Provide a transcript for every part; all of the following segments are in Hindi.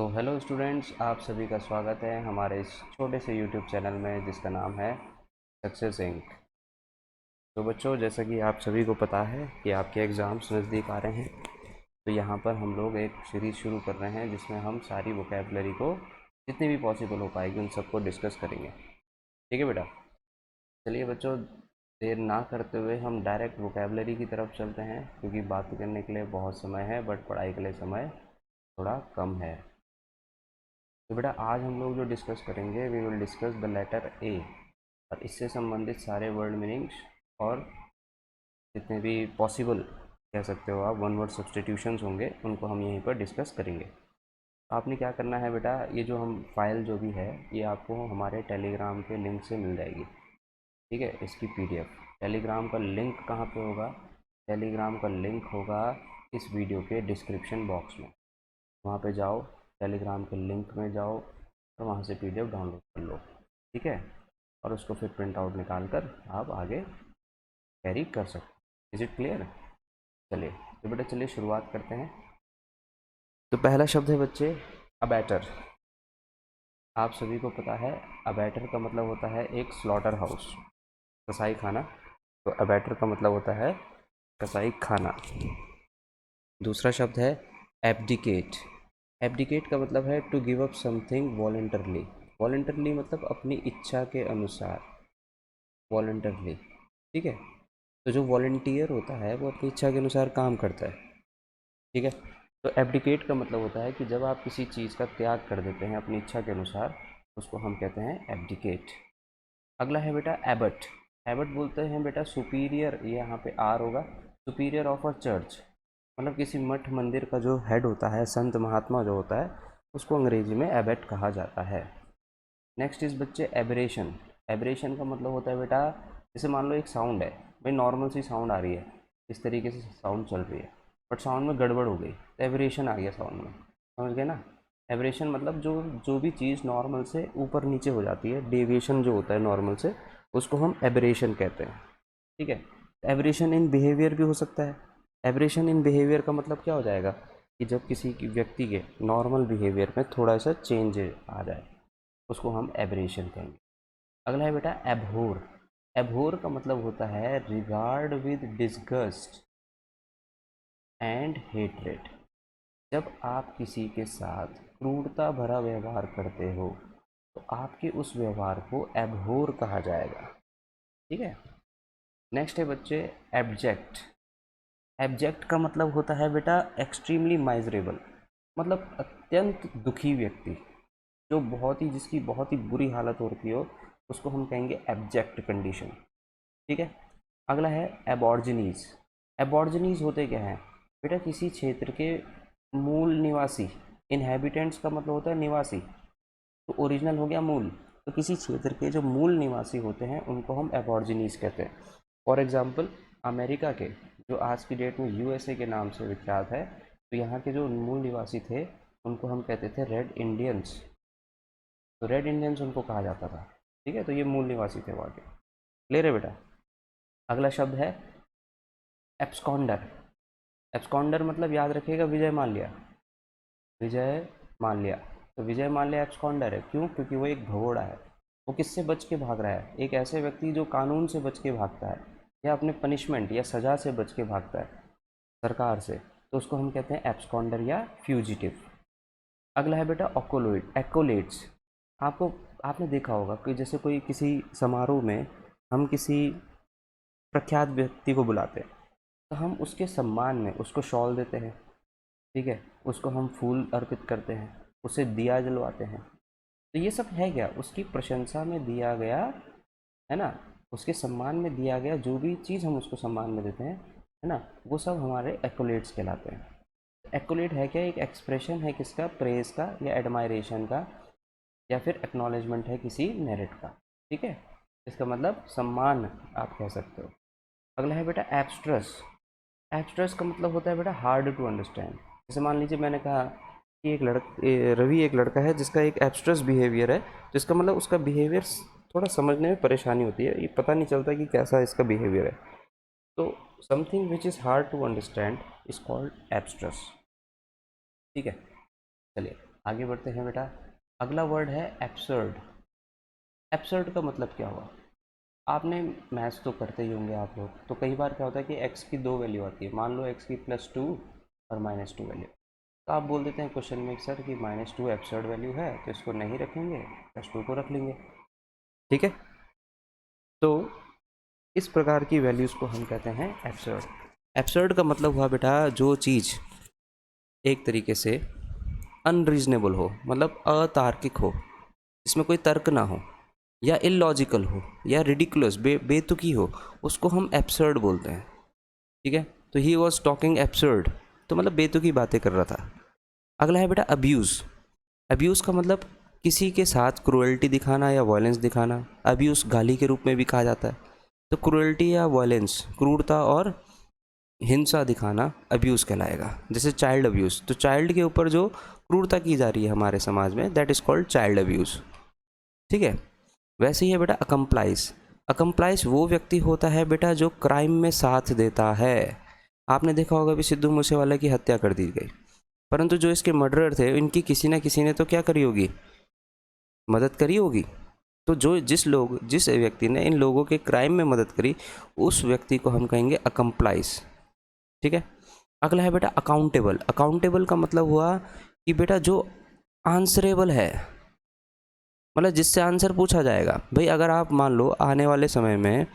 तो हेलो स्टूडेंट्स, आप सभी का स्वागत है हमारे इस छोटे से यूट्यूब चैनल में जिसका नाम है सक्सेस इंक। तो बच्चों, जैसा कि आप सभी को पता है कि आपके एग्ज़ाम्स नज़दीक आ रहे हैं, तो यहाँ पर हम लोग एक सीरीज़ शुरू कर रहे हैं जिसमें हम सारी वोकेबलरी को जितनी भी पॉसिबल हो पाएगी उन सबको डिस्कस करेंगे। ठीक है बेटा, चलिए बच्चों, देर ना करते हुए हम डायरेक्ट वोकेबलरी की तरफ चलते हैं, क्योंकि बात करने के लिए बहुत समय है बट पढ़ाई के लिए समय थोड़ा कम है। तो बेटा, आज हम लोग जो डिस्कस करेंगे, we will discuss the letter A, और इससे संबंधित सारे वर्ड मीनिंग्स और जितने भी पॉसिबल कह सकते हो आप वन वर्ड सब्सटीट्यूशंस होंगे उनको हम यहीं पर डिस्कस करेंगे। आपने क्या करना है बेटा, ये जो हम फाइल जो भी है ये आपको हमारे टेलीग्राम के लिंक से मिल जाएगी। ठीक है, इसकी पीडीएफ। टेलीग्राम का लिंक कहाँ पे होगा? टेलीग्राम का लिंक होगा इस वीडियो के डिस्क्रिप्शन बॉक्स में। वहाँ पे जाओ, टेलीग्राम के लिंक में जाओ और वहाँ से पीडीएफ डाउनलोड कर लो। ठीक है, और उसको फिर प्रिंट आउट निकाल कर आप आगे कैरी कर सकते। Is it clear? चलिए तो बेटा, चलिए शुरुआत करते हैं। तो पहला शब्द है बच्चे अबैटर। आप सभी को पता है अबैटर का मतलब होता है एक स्लॉटर हाउस, कसाई खाना। तो अबैटर का मतलब होता है कसाई खाना। दूसरा शब्द है एब्डिकेट। एब्डिकेट का मतलब है to give up something voluntarily. Voluntarily मतलब अपनी इच्छा के अनुसार, वॉलेंटरली। ठीक है, तो जो वॉलंटियर होता है वो अपनी इच्छा के अनुसार काम करता है। ठीक है, तो एब्डिकेट का मतलब होता है कि जब आप किसी चीज़ का त्याग कर देते हैं अपनी इच्छा के अनुसार, उसको हम कहते हैं एब्डिकेट। अगला है बेटा एबट। एबट बोलते हैं बेटा सुपीरियर, ये यहाँ पे आर होगा, सुपीरियर ऑफ अ चर्च। मतलब किसी मठ मंदिर का जो हेड होता है, संत महात्मा जो होता है, उसको अंग्रेजी में एबट कहा जाता है। नेक्स्ट इज बच्चे एबरेशन। एबरेशन का मतलब होता है बेटा, जैसे मान लो एक साउंड है, भाई नॉर्मल सी साउंड आ रही है, इस तरीके से साउंड चल रही है, बट साउंड में गड़बड़ हो गई तो एबरेशन आ गया साउंड में। समझ गए ना? एबरेशन मतलब जो जो भी चीज़ नॉर्मल से ऊपर नीचे हो जाती है, डेविएशन जो होता है नॉर्मल से, उसको हम एबरेशन कहते हैं। ठीक है, एबरेशन इन बिहेवियर भी हो सकता है। एबरेशन इन बिहेवियर का मतलब क्या हो जाएगा कि जब किसी की व्यक्ति के नॉर्मल बिहेवियर में थोड़ा सा चेंज आ जाए, उसको हम एबरेशन कहेंगे। अगला है बेटा एबहोर। एबहोर का मतलब होता है regard with disgust and hatred. जब आप किसी के साथ क्रूरता भरा व्यवहार करते हो तो आपके उस व्यवहार को एबहोर कहा जाएगा। ठीक है, नेक्स्ट है बच्चे एब्जेक्ट। एब्जेक्ट का मतलब होता है बेटा एक्सट्रीमली माइजरेबल, मतलब अत्यंत दुखी व्यक्ति, जो बहुत ही जिसकी बहुत ही बुरी हालत होती हो, उसको हम कहेंगे एब्जेक्ट कंडीशन। ठीक है, अगला है एबॉर्जिनीज। एबॉर्जिनीज होते क्या हैं बेटा? किसी क्षेत्र के मूल निवासी। इनहेबिटेंट्स का मतलब होता है निवासी, तो ओरिजिनल हो गया मूल। तो किसी क्षेत्र के जो मूल निवासी होते हैं उनको हम एबॉर्जिनीज कहते हैं। फॉर एग्जाम्पल अमेरिका के, जो आज की डेट में यूएसए के नाम से विख्यात है, तो यहाँ के जो मूल निवासी थे उनको हम कहते थे रेड इंडियंस। तो रेड इंडियंस उनको कहा जाता था। ठीक है, तो ये मूल निवासी थे वहाँ के। क्लियर है बेटा? अगला शब्द है एब्सकॉन्डर। एब्सकॉन्डर मतलब याद रखिएगा विजय माल्या। विजय माल्या, तो विजय माल्या एब्सकॉन्डर है। क्यों? क्योंकि वो एक भगोड़ा है। वो किससे बच के भाग रहा है? एक ऐसे व्यक्ति जो कानून से बच के भागता है या अपने पनिशमेंट या सज़ा से बच के भागता है सरकार से, तो उसको हम कहते हैं एब्सकॉन्डर या फ्यूजिटिव। अगला है बेटा ओकोलोइड, एक्कोलेट्स। आपको आपने देखा होगा कि जैसे कोई किसी समारोह में हम किसी प्रख्यात व्यक्ति को बुलाते हैं, तो हम उसके सम्मान में उसको शॉल देते हैं। ठीक है, उसको हम फूल अर्पित करते हैं, उसे दिया जलवाते हैं। तो ये सब है क्या? उसकी प्रशंसा में दिया गया, है ना, उसके सम्मान में दिया गया जो भी चीज़ हम उसको सम्मान में देते हैं, है ना, वो सब हमारे एक्कोलेट्स कहलाते हैं। एक्कोलेट है क्या? एक एक्सप्रेशन है किसका? प्रेज का या एडमायरेशन का, या फिर एक्नॉलेजमेंट है किसी मेरिट का। ठीक है, इसका मतलब सम्मान आप कह सकते हो। अगला है बेटा एब्स्ट्रस। एब्स्ट्रस का मतलब होता है बेटा हार्ड टू अंडरस्टैंड। जैसे मान लीजिए मैंने कहा कि रवि एक लड़का है जिसका एक एब्स्ट्रस बिहेवियर है, जिसका मतलब उसका बिहेवियर थोड़ा समझने में परेशानी होती है, ये पता नहीं चलता कि कैसा इसका बिहेवियर है। तो something which is hard to understand is called abstruse. ठीक है, चलिए आगे बढ़ते हैं बेटा। अगला वर्ड है एब्सर्ड। एब्सर्ड का मतलब क्या हुआ? आपने मैथ्स तो करते ही होंगे आप लोग, तो कई बार क्या होता है कि एक्स की दो वैल्यू आती है, मान लो एक्स की +2 और -2 वैल्यू, तो आप बोल देते हैं क्वेश्चन में सर कि -2 एब्सर्ड वैल्यू है तो इसको नहीं रखेंगे, +2 को रख लेंगे। ठीक है, तो इस प्रकार की वैल्यूज़ को हम कहते हैं एब्सर्ड। एब्सर्ड का मतलब हुआ बेटा जो चीज़ एक तरीके से अनरीजनेबल हो, मतलब अतार्किक हो, जिसमें कोई तर्क ना हो, या इलॉजिकल हो, या रिडिकुलस बेतुकी हो, उसको हम एब्सर्ड बोलते हैं। ठीक है, तो ही वॉज टॉकिंग एब्सर्ड, तो मतलब बेतुकी बातें कर रहा था। अगला है बेटा अब्यूज़। अब्यूज़ का मतलब किसी के साथ क्रूएल्टी दिखाना या वायलेंस दिखाना। अब्यूज़ गाली के रूप में भी कहा जाता है। तो क्रूएल्टी या वायलेंस, क्रूरता और हिंसा दिखाना अब्यूज़ कहलाएगा। जैसे चाइल्ड अब्यूज़, तो चाइल्ड के ऊपर जो क्रूरता की जा रही है हमारे समाज में, that is called child abuse. ठीक है, वैसे ही है बेटा अकम्प्लाइज। अकम्प्लाइज वो व्यक्ति होता है बेटा जो क्राइम में साथ देता है। आपने देखा होगा भी सिद्धू मूसेवाला की हत्या कर दी गई, परंतु जो इसके मर्डरर थे इनकी किसी ना किसी ने तो क्या करी होगी, मदद करी होगी। तो जिस व्यक्ति ने इन लोगों के क्राइम में मदद करी, उस व्यक्ति को हम कहेंगे अकम्प्लाइज। ठीक है, अगला है बेटा अकाउंटेबल। अकाउंटेबल का मतलब हुआ कि बेटा जो आंसरेबल है, मतलब जिससे आंसर पूछा जाएगा। भाई अगर आप मान लो आने वाले समय में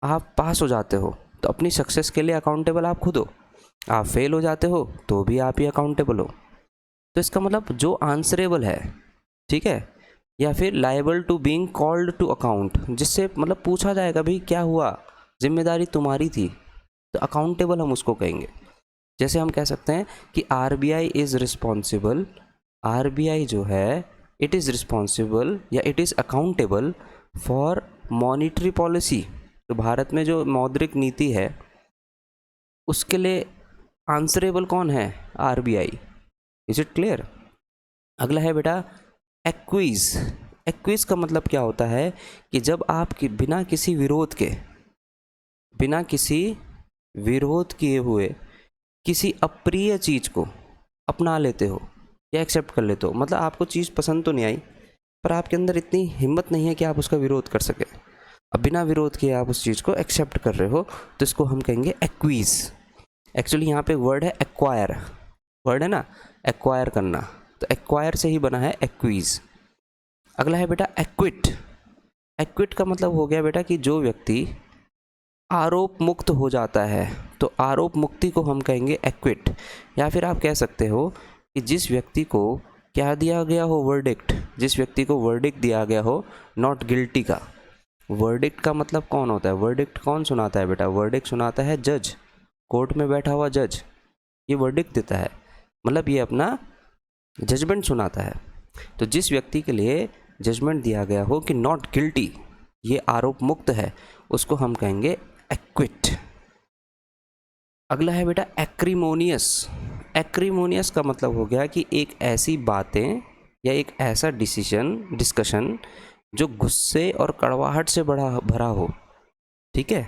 आप पास हो जाते हो तो अपनी सक्सेस के लिए अकाउंटेबल आप खुद हो, आप फेल हो जाते हो तो भी आप ही अकाउंटेबल हो। तो इसका मतलब जो आंसरेबल है, ठीक है, या फिर liable to being called to account, जिससे मतलब पूछा जाएगा भाई क्या हुआ, जिम्मेदारी तुम्हारी थी, तो अकाउंटेबल हम उसको कहेंगे। जैसे हम कह सकते हैं कि आरबीआई इज़ रिस्पॉन्सिबल, आरबीआई जो है इट इज़ रिस्पॉन्सिबल या it is accountable for monetary policy. तो भारत में जो मौद्रिक नीति है उसके लिए आंसरेबल कौन है, आरबीआई। Is it clear? अगला है बेटा एक्वीज। एक्वीज का मतलब क्या होता है कि जब आप बिना किसी विरोध किए हुए किसी अप्रिय चीज़ को अपना लेते हो या एक्सेप्ट कर लेते हो, मतलब आपको चीज़ पसंद तो नहीं आई पर आपके अंदर इतनी हिम्मत नहीं है कि आप उसका विरोध कर सके, अब बिना विरोध किए आप उस चीज़ को एक्सेप्ट कर रहे हो, तो इसको हम कहेंगे एक्वीज। एक्चुअली यहाँ पे वर्ड है एक्वायर, वर्ड है ना एक्वायर करना, तो एक्वायर से ही बना है एक्वीज। अगला है बेटा एक्विट। एक्विट का मतलब हो गया बेटा कि जो व्यक्ति आरोप मुक्त हो जाता है, तो आरोप मुक्ति को हम कहेंगे एक्विट। या फिर आप कह सकते हो कि जिस व्यक्ति को क्या दिया गया हो, वर्डिक्ट, जिस व्यक्ति को वर्डिक्ट दिया गया हो नॉट गिल्टी का। वर्डिक्ट का मतलब कौन होता है, वर्डिक्ट कौन सुनाता है बेटा, वर्डिक्ट सुनाता है जज, कोर्ट में बैठा हुआ जज, ये वर्डिक्ट देता है, मतलब ये अपना जजमेंट सुनाता है। तो जिस व्यक्ति के लिए जजमेंट दिया गया हो कि नॉट गिल्टी, ये आरोप मुक्त है, उसको हम कहेंगे एक्विट। अगला है बेटा एक्रीमोनियस। एक्रीमोनियस का मतलब हो गया कि एक ऐसी बातें या एक ऐसा डिस्कशन जो गुस्से और कड़वाहट से भरा हो, ठीक है,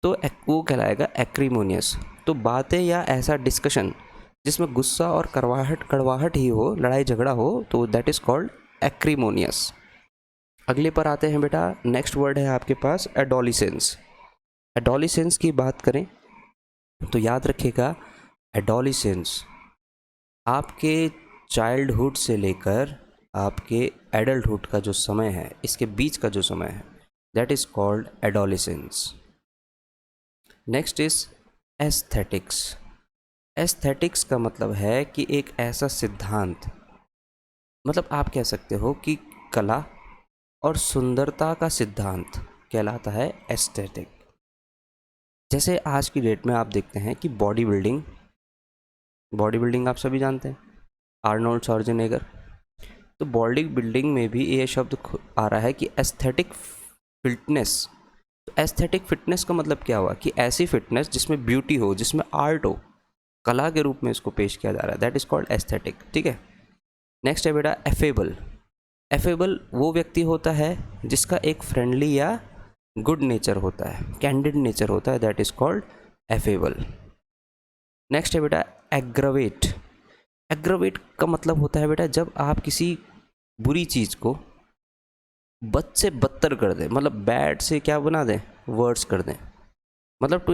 तो वो कहलाएगा एक्रीमोनियस। तो बातें या ऐसा डिस्कशन जिसमें गुस्सा और कड़वाहट ही हो, लड़ाई झगड़ा हो, तो दैट इज़ कॉल्ड एक्रीमोनियस। अगले पर आते हैं बेटा, नेक्स्ट वर्ड है आपके पास एडोलिसेंस। एडोलिसेंस की बात करें तो याद रखिएगा, एडोलिसेंस आपके चाइल्डहुड से लेकर आपके एडल्टहुड का जो समय है, इसके बीच का जो समय है, that is called adolescence. Next is aesthetics. Aesthetics का मतलब है कि एक ऐसा सिद्धांत, मतलब आप कह सकते हो कि कला और सुंदरता का सिद्धांत कहलाता है एस्थेटिक। जैसे आज की डेट में आप देखते हैं कि बॉडी बिल्डिंग आप सभी जानते हैं, आर्नोल्ड श्वार्ज़ेनेगर। तो बॉडी बिल्डिंग में भी ये शब्द आ रहा है कि एस्थेटिक फिटनेस। तो एस्थेटिक फिटनेस का मतलब क्या हुआ कि ऐसी फिटनेस जिसमें ब्यूटी हो, जिसमें आर्ट हो, कला के रूप में इसको पेश किया जा रहा है, दैट इज़ कॉल्ड एस्थेटिक। ठीक है, नेक्स्ट है बेटा एफेबल। एफेबल वो व्यक्ति होता है जिसका एक फ्रेंडली या गुड नेचर होता है, कैंडिड नेचर होता है, that is called affable. Next है बेटा एग्रवेट। एग्रावेट का मतलब होता है बेटा जब आप किसी बुरी चीज़ को बद से बदतर कर दें, मतलब बैड से क्या बना दें, वर्ड्स कर दें, मतलब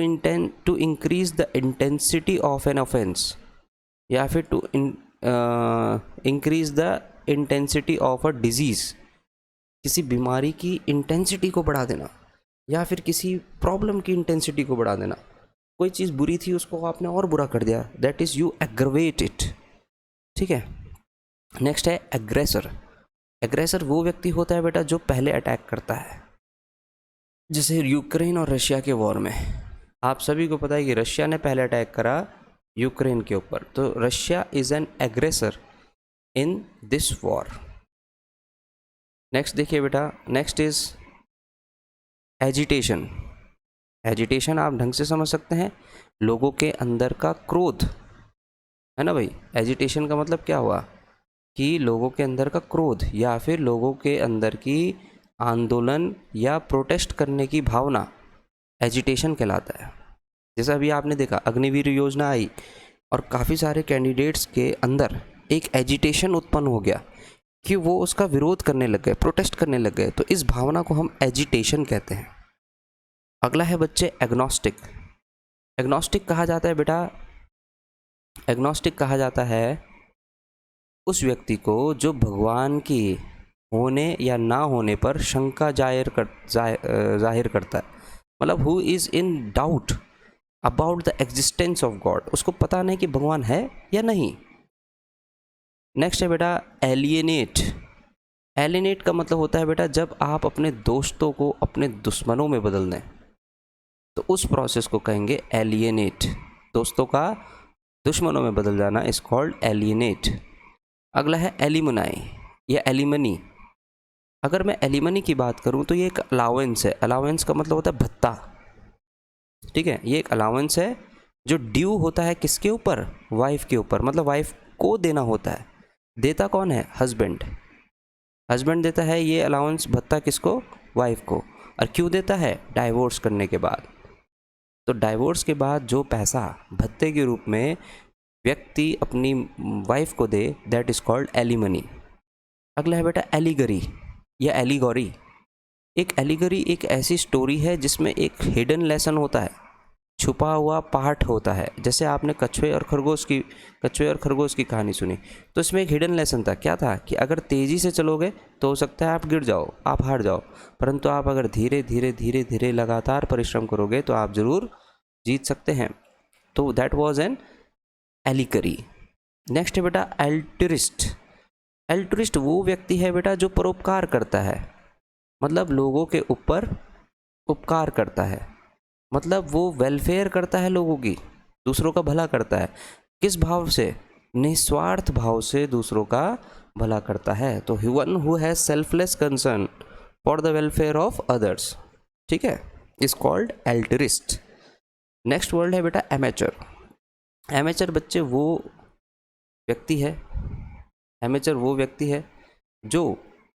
to increase the intensity of an offence, या फिर to increase the intensity of a disease, किसी बीमारी की इंटेंसिटी को बढ़ा देना, या फिर किसी प्रॉब्लम की इंटेंसिटी को बढ़ा देना। कोई चीज़ बुरी थी उसको आपने और बुरा कर दिया, that is you aggravate it. ठीक है, नेक्स्ट है एग्रेसर। एग्रेसर वो व्यक्ति होता है बेटा जो पहले अटैक करता है, जैसे यूक्रेन और रशिया के वॉर में आप सभी को पता है कि रशिया ने पहले अटैक करा यूक्रेन के ऊपर, तो Russia is an aggressor in this war. Next देखिए बेटा, नेक्स्ट इज एजिटेशन। एजिटेशन आप ढंग से समझ सकते हैं, लोगों के अंदर का क्रोध, है ना भाई। एजिटेशन का मतलब क्या हुआ कि लोगों के अंदर का क्रोध या फिर लोगों के अंदर की आंदोलन या प्रोटेस्ट करने की भावना एजिटेशन कहलाता है। जैसा अभी आपने देखा अग्निवीर योजना आई और काफ़ी सारे कैंडिडेट्स के अंदर एक एजिटेशन उत्पन्न हो गया कि वो उसका विरोध करने लग गए, प्रोटेस्ट करने लग गए, तो इस भावना को हम एजिटेशन कहते हैं। अगला है बच्चे एग्नोस्टिक। एग्नोस्टिक कहा जाता है बेटा, एग्नोस्टिक कहा जाता है उस व्यक्ति को जो भगवान की होने या ना होने पर शंका जाहिर करता है, मतलब who is in doubt about the existence of God, उसको पता नहीं कि भगवान है या नहीं। नेक्स्ट है बेटा एलियनेट। एलियनेट का मतलब होता है बेटा जब आप अपने दोस्तों को अपने दुश्मनों में बदल दें, तो उस प्रोसेस को कहेंगे एलियनेट। दोस्तों का दुश्मनों में बदल जाना इज कॉल्ड एलियनेट। अगला है एलिमनाई या एलिमनी। अगर मैं एलिमनी की बात करूं तो ये एक अलाउंस है। अलाउंस का मतलब होता है भत्ता, ठीक है। ये एक अलाउंस है जो ड्यू होता है किसके ऊपर, वाइफ के ऊपर, मतलब वाइफ को देना होता है। देता कौन है, हस्बैंड। हस्बैंड देता है ये अलाउंस भत्ता किसको, वाइफ को। और क्यों देता है, डाइवोर्स करने के बाद। तो डाइवोर्स के बाद जो पैसा भत्ते के रूप में व्यक्ति अपनी वाइफ को दे, दैट इज़ कॉल्ड एलिमनी। अगला है बेटा एलिगरी या एलिगोरी। एक एलिगरी एक ऐसी स्टोरी है जिसमें एक हिडन लेसन होता है, छुपा हुआ पार्ट होता है। जैसे आपने कछुए और खरगोश की कहानी सुनी, तो इसमें एक हिडन लेसन था। क्या था कि अगर तेज़ी से चलोगे तो हो सकता है आप गिर जाओ, आप हार जाओ, परंतु आप अगर धीरे धीरे धीरे धीरे लगातार परिश्रम करोगे तो आप ज़रूर जीत सकते हैं। तो that was an allegory. Next है बेटा एल्ट्रिस्ट। एल्ट्रिस्ट वो व्यक्ति है बेटा जो परोपकार करता है, मतलब लोगों के ऊपर उपकार करता है, मतलब वो वेलफेयर करता है लोगों की, दूसरों का भला करता है। किस भाव से, निस्वार्थ भाव से दूसरों का भला करता है। तो one who has selfless concern for the welfare of others, ठीक है, इज कॉल्ड एल्ट्रिस्ट। नेक्स्ट वर्ड है बेटा एमेचर। एमेचर बच्चे वो व्यक्ति है, एमेचर वो व्यक्ति है जो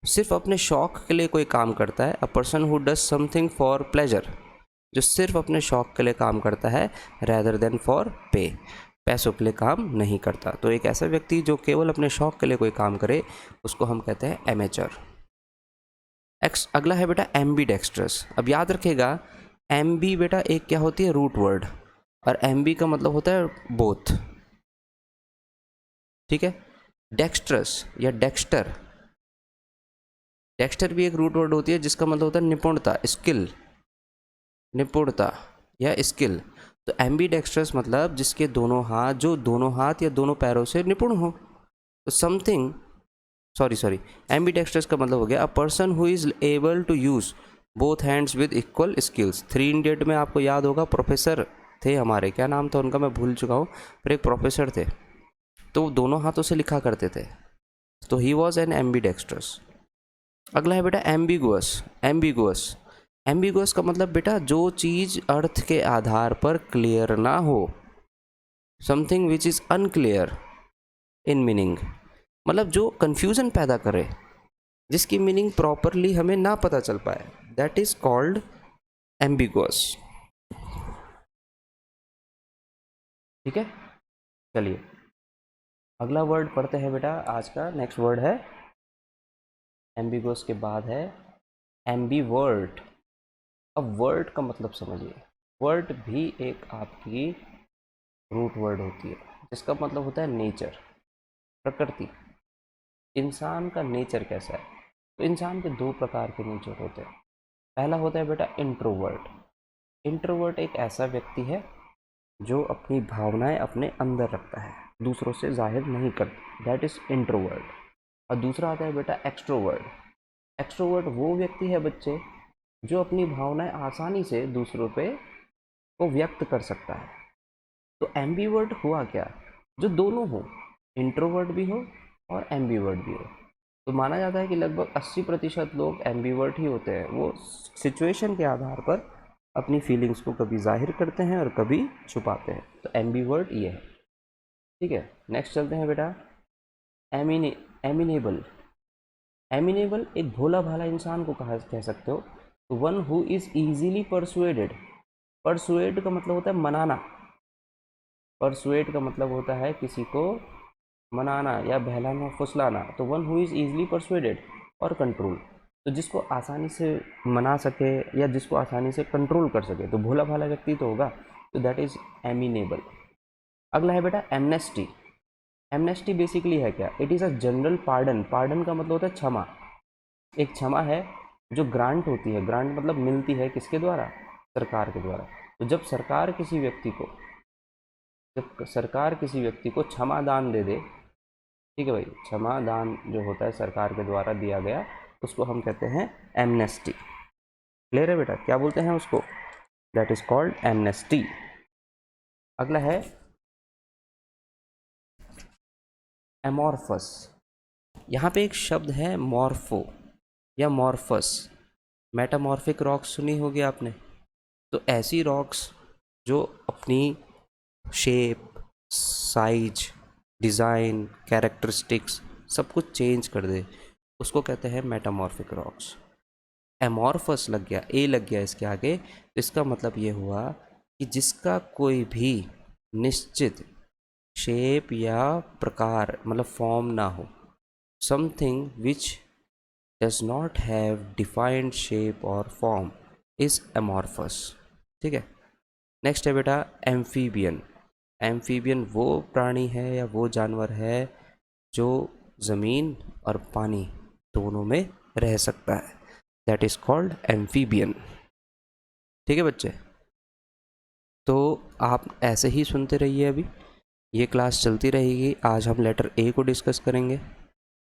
सिर्फ अपने शौक के लिए कोई काम करता है। अ person who does something for pleasure, जो सिर्फ अपने शौक के लिए काम करता है, रैदर देन फॉर पे, पैसों के लिए काम नहीं करता। तो एक ऐसा व्यक्ति जो केवल अपने शौक के लिए कोई काम करे, उसको हम कहते हैं एमेचर। अगला है बेटा एम्बीडेक्स्ट्रस। अब याद रखिएगा एम्बी बेटा एक क्या होती है, रूट वर्ड, और एम्बी का मतलब होता है बोथ, ठीक है। डेक्स्ट्रस या डेक्स्टर, डेक्स्टर भी एक रूट वर्ड होती है जिसका मतलब होता है निपुणता, स्किल, निपुणता या स्किल। तो एम्बीडेक्स्ट्रस मतलब जिसके दोनों हाथ, जो दोनों हाथ या दोनों पैरों से निपुण हो। तो समथिंग, सॉरी एम्बीडेक्स्ट्रस का मतलब हो गया a person who is able to use both hands with equal skills. 3 इंडियट में आपको याद होगा प्रोफेसर थे हमारे, क्या नाम था उनका मैं भूल चुका हूँ, पर एक प्रोफेसर थे, तो वो दोनों हाथों से लिखा करते थे, तो ही वॉज एन एम्बीडेक्स्ट्रस। अगला है बेटा एम्बिगुअस। एम्बिगुअस, एम्बिगुअस का मतलब बेटा जो चीज़ अर्थ के आधार पर क्लियर ना हो, something which is unclear in meaning, मतलब जो कन्फ्यूज़न पैदा करे, जिसकी मीनिंग प्रॉपरली हमें ना पता चल पाए, दैट इज़ कॉल्ड एम्बिगुअस। ठीक है, चलिए अगला वर्ड पढ़ते हैं बेटा। आज का नेक्स्ट वर्ड है एम्बिगुअस के बाद है एम्बीवर्ट। अब वर्ड का मतलब समझिए। वर्ड भी एक आपकी रूट वर्ड होती है जिसका मतलब होता है नेचर, प्रकृति। इंसान का नेचर कैसा है? तो इंसान के दो प्रकार के नेचर होते हैं। पहला होता है बेटा इंट्रोवर्ट। इंट्रोवर्ट एक ऐसा व्यक्ति है जो अपनी भावनाएं अपने अंदर रखता है, दूसरों से जाहिर नहीं करता, दैट इज इंट्रोवर्ट। और दूसरा आता है बेटा एक्सट्रोवर्ट। एक्सट्रोवर्ट वो व्यक्ति है बच्चे जो अपनी भावनाएं आसानी से दूसरों पे को व्यक्त कर सकता है। तो एम्बीवर्ट हुआ क्या? जो दोनों हो, इंट्रोवर्ट भी हो और एम्बीवर्ट भी हो। तो माना जाता है कि लगभग 80% लोग एम्बीवर्ट ही होते हैं। वो सिचुएशन के आधार पर अपनी फीलिंग्स को कभी जाहिर करते हैं और कभी छुपाते हैं। तो एम्बीवर्ट ये है। ठीक है, नेक्स्ट चलते हैं बेटा। एमिनेबल। एमिनेबल एक भोला भाला इंसान को कह सकते हो। तो one who is easily persuaded. Persuade का मतलब होता है मनाना। परसुएड का मतलब होता है किसी को मनाना या बहलाना फुसलाना। तो one who is easily persuaded और कंट्रोल, तो जिसको आसानी से मना सके या जिसको आसानी से कंट्रोल कर सके, तो भोला भाला व्यक्ति तो होगा। तो दैट इज एमिनेबल। अगला है बेटा एमनेस्टी। एमनेस्टी बेसिकली है क्या? It is a general pardon. Pardon का मतलब होता है क्षमा। एक क्षमा है जो ग्रांट होती है। ग्रांट मतलब मिलती है किसके द्वारा? सरकार के द्वारा। तो जब सरकार किसी व्यक्ति को क्षमा दान दे दे, ठीक है भाई, क्षमा दान जो होता है सरकार के द्वारा दिया गया, उसको हम कहते हैं एमनेस्टी। क्लियर है बेटा? क्या बोलते हैं उसको? That is called amnesty. अगला है एमॉर्फस। यहाँ पे एक शब्द है मॉर्फो या मॉर्फस। मेटामॉर्फिक रॉक्स सुनी होगी आपने। तो ऐसी रॉक्स जो अपनी शेप, साइज, डिज़ाइन, कैरेक्टरिस्टिक्स सब कुछ चेंज कर दे, उसको कहते हैं मेटामॉर्फिक रॉक्स। एमॉर्फस लग गया, ए लग गया इसके आगे, तो इसका मतलब ये हुआ कि जिसका कोई भी निश्चित शेप या प्रकार मतलब फॉर्म ना हो। Something which does not have defined shape और फॉर्म इज एमॉर्फस। ठीक है, नेक्स्ट है बेटा एम्फीबियन। एम्फीबियन वो प्राणी है या वो जानवर है जो ज़मीन और पानी दोनों में रह सकता है, दैट इज़ कॉल्ड एम्फीबियन। ठीक है बच्चे, तो आप ऐसे ही सुनते रहिए। अभी ये क्लास चलती रहेगी। आज हम लेटर ए को डिस्कस करेंगे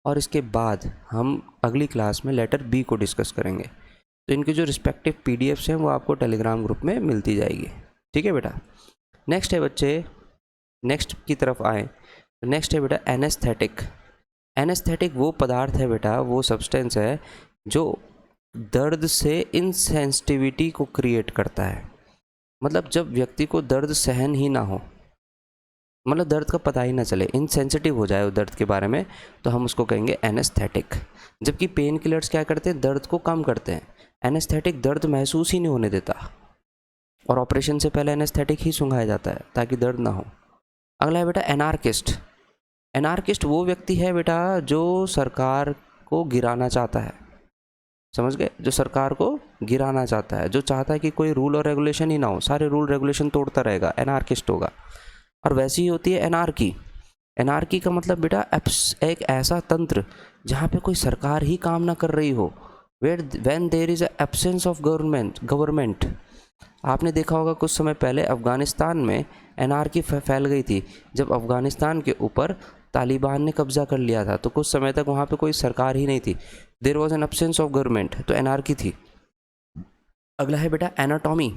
और इसके बाद हम अगली क्लास में लेटर बी को डिस्कस करेंगे। तो इनके जो रिस्पेक्टिव पीडीएफ्स हैं वो आपको टेलीग्राम ग्रुप में मिलती जाएगी। ठीक है बेटा। नेक्स्ट है बच्चे, नेक्स्ट की तरफ आए। नेक्स्ट है बेटा एनेस्थेटिक। एनेस्थेटिक वो पदार्थ है बेटा, वो सब्सटेंस है जो दर्द से इनसेंसिटिविटी को क्रिएट करता है। मतलब जब व्यक्ति को दर्द सहन ही ना हो, मतलब दर्द का पता ही ना चले, इनसेंसिटिव हो जाए वो दर्द के बारे में, तो हम उसको कहेंगे एनेस्थेटिक। जबकि पेन किलर्स क्या करते हैं? दर्द को कम करते हैं। एनेस्थेटिक दर्द महसूस ही नहीं होने देता और ऑपरेशन से पहले एनेस्थेटिक ही सुंघाया जाता है ताकि दर्द ना हो। अगला है बेटा एनार्किस्ट। एनार्किस्ट वो व्यक्ति है बेटा जो सरकार को गिराना चाहता है। समझ गए? जो सरकार को गिराना चाहता है, जो चाहता है कि कोई रूल और रेगुलेशन ही ना हो, सारे रूल रेगुलेशन तोड़ता रहेगा, एनार्किस्ट होगा। और वैसी ही होती है एनार्की। एनार्की का मतलब बेटा एक ऐसा तंत्र जहाँ पे कोई सरकार ही काम ना कर रही हो, when there is absence of government. आपने देखा होगा कुछ समय पहले अफ़गानिस्तान में एनार्की फैल गई थी। जब अफ़गानिस्तान के ऊपर तालिबान ने कब्ज़ा कर लिया था तो कुछ समय तक वहाँ पे कोई सरकार ही नहीं थी। There was an absence of government, तो एनार्की थी। अगला है बेटा एनाटॉमी।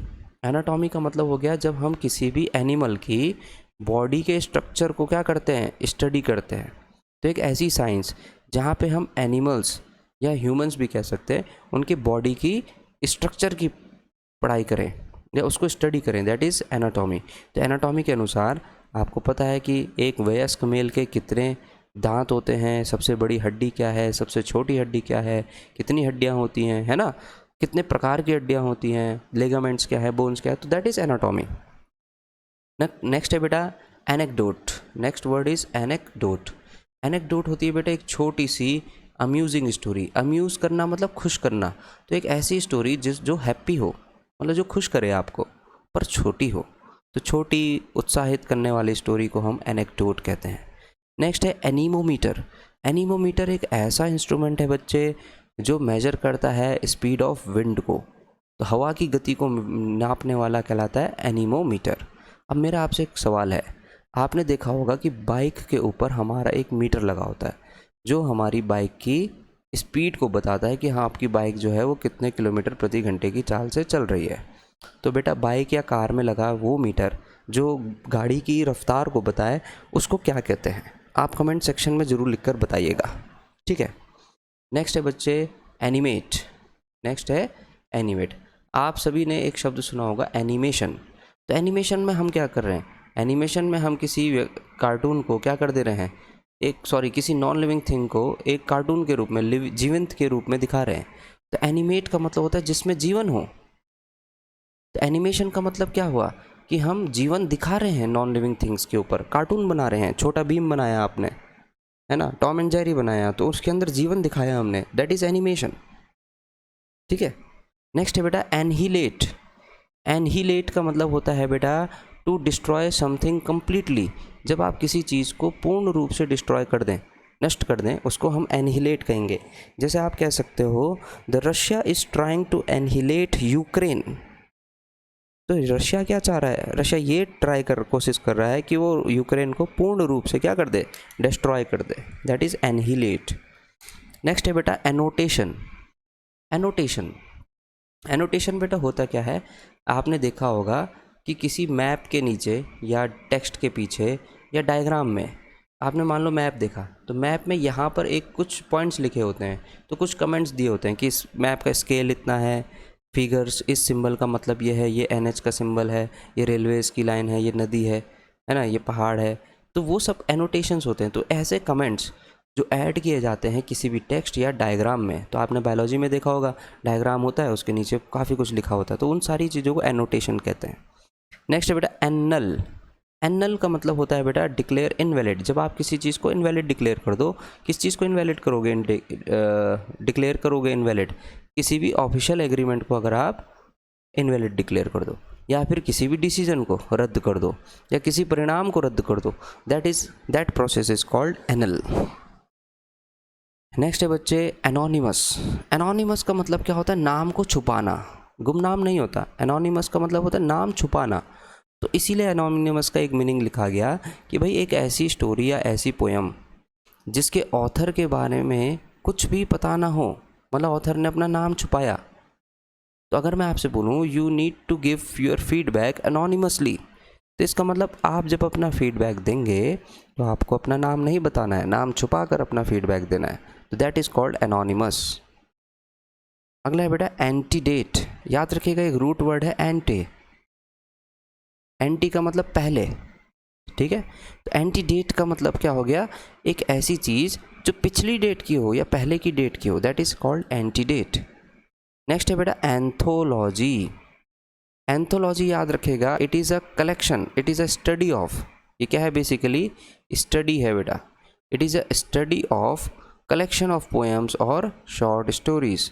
एनाटॉमी का मतलब हो गया जब हम किसी भी एनिमल की बॉडी के स्ट्रक्चर को क्या करते हैं? स्टडी करते हैं। तो एक ऐसी साइंस जहाँ पे हम एनिमल्स या ह्यूमंस भी कह सकते हैं, उनकी बॉडी की स्ट्रक्चर की पढ़ाई करें या उसको स्टडी करें, दैट इज़ एनाटॉमी। तो एनाटॉमी के अनुसार आपको पता है कि एक वयस्क मेल के कितने दांत होते हैं, सबसे बड़ी हड्डी क्या है, सबसे छोटी हड्डी क्या है, कितनी हड्डियां होती हैं, है ना, कितने प्रकार की हड्डियां होती हैं, लिगामेंट्स क्या है, बोन्स क्या है, तो दैट इज़ एनाटॉमी। नेक्स्ट है बेटा anecdote, next word is anecdote. Anecdote होती है बेटा एक छोटी सी अम्यूजिंग स्टोरी। अम्यूज़ करना मतलब खुश करना, तो एक ऐसी स्टोरी जो हैप्पी हो, मतलब जो खुश करे आपको, पर छोटी हो। तो छोटी उत्साहित करने वाली स्टोरी को हम एनेक्डोट कहते हैं। नेक्स्ट है एनीमोमीटर। एनीमोमीटर एक ऐसा इंस्ट्रूमेंट है बच्चे जो मेजर करता है स्पीड ऑफ विंड को, तो हवा की गति को नापने वाला कहलाता है एनीमोमीटर। अब मेरा आपसे एक सवाल है, आपने देखा होगा कि बाइक के ऊपर हमारा एक मीटर लगा होता है जो हमारी बाइक की स्पीड को बताता है कि हाँ आपकी बाइक जो है वो कितने किलोमीटर प्रति घंटे की चाल से चल रही है। तो बेटा बाइक या कार में लगा वो मीटर जो गाड़ी की रफ्तार को बताए उसको क्या कहते हैं? आप कमेंट सेक्शन में ज़रूर लिखकर बताइएगा, ठीक है। नेक्स्ट है बच्चे एनिमेट। नेक्स्ट है एनिमेट। आप सभी ने एक शब्द सुना होगा एनिमेशन। तो एनिमेशन में हम क्या कर रहे हैं? एनिमेशन में हम किसी कार्टून को क्या कर दे रहे हैं, किसी नॉन लिविंग थिंग को एक कार्टून के रूप में, जीवंत के रूप में दिखा रहे हैं। तो एनिमेट का मतलब होता है जिसमें जीवन हो। तो एनिमेशन का मतलब क्या हुआ कि हम जीवन दिखा रहे हैं नॉन लिविंग थिंग्स के ऊपर, कार्टून बना रहे हैं। छोटा भीम बनाया आपने, है ना, टॉम एंड जेरी बनाया, तो उसके अंदर जीवन दिखाया हमने, दैट इज़ एनिमेशन, ठीक है। नेक्स्ट है बेटा एनहीलेट। एनहीलेट का मतलब होता है बेटा टू डिस्ट्रॉय समथिंग कम्प्लीटली। जब आप किसी चीज़ को पूर्ण रूप से डिस्ट्रॉय कर दें, नष्ट कर दें, उसको हम एनहीलेट कहेंगे। जैसे आप कह सकते हो the Russia is trying to annihilate Ukraine. तो रशिया क्या चाह रहा है? रशिया ये कोशिश कर रहा है कि वो यूक्रेन को पूर्ण रूप से क्या कर दे, डिस्ट्रॉय कर दे, दैट इज़ एनहीलेट। नेक्स्ट है बेटा एनोटेशन। एनोटेशन, एनोटेशन बेटा होता क्या है, आपने देखा होगा कि किसी मैप के नीचे या टेक्स्ट के पीछे या डायग्राम में आपने मान लो मैप देखा, तो मैप में यहाँ पर एक कुछ पॉइंट्स लिखे होते हैं, तो कुछ कमेंट्स दिए होते हैं कि इस मैप का स्केल इतना है, फिगर्स, इस सिंबल का मतलब ये है, ये NH का सिंबल है, ये रेलवेज़ की लाइन है, ये नदी है ना, ये पहाड़ है। तो वो सब एनोटेशंस होते हैं। तो ऐसे कमेंट्स जो ऐड किए जाते हैं किसी भी टेक्स्ट या डायग्राम में, तो आपने बायोलॉजी में देखा होगा डायग्राम होता है, उसके नीचे काफ़ी कुछ लिखा होता है, तो उन सारी चीज़ों को एनोटेशन कहते हैं। नेक्स्ट है बेटा एनल। एनल का मतलब होता है बेटा डिक्लेयर इनवैलिड। जब आप किसी चीज़ को इनवैलिड डिक्लेयर कर दो, किस चीज़ को इनवैलिड करोगे, डिक्लेयर करोगे इनवैलिड? किसी भी ऑफिशियल एग्रीमेंट को अगर आप इनवैलिड डिक्लेयर कर दो, या फिर किसी भी डिसीजन को रद्द कर दो, या किसी परिणाम को रद्द कर दो, that process is called anal. Next है बच्चे एनोनिमस। एनोनिमस का मतलब क्या होता है? नाम को छुपाना, गुमनाम नहीं होता। एनोनिमस का मतलब होता है नाम छुपाना। तो इसीलिए एनोनिमस का एक मीनिंग लिखा गया कि भाई एक ऐसी स्टोरी या ऐसी पोयम जिसके ऑथर के बारे में कुछ भी पता ना हो, मतलब ऑथर ने अपना नाम छुपाया। तो अगर मैं आपसे बोलूँ you need to give your feedback anonymously, तो इसका मतलब आप जब अपना फीडबैक देंगे तो आपको अपना नाम नहीं बताना है, नाम छुपा कर अपना फीडबैक देना है, तो दैट इज़ कॉल्ड एनोनिमस। अगला है बेटा एंटीडेट। याद रखिएगा एक रूट वर्ड है एंटी। एंटी का मतलब पहले, ठीक है। तो एंटीडेट का मतलब क्या हो गया? एक ऐसी चीज़ जो पिछली डेट की हो या पहले की डेट की हो, that is called antedate. Next है बेटा एंथोलॉजी। एंथोलॉजी याद रखेगा, it is a collection, it is a study of, ये क्या है बेसिकली? स्टडी है बेटा। It is a study of collection of poems और शॉर्ट स्टोरीज।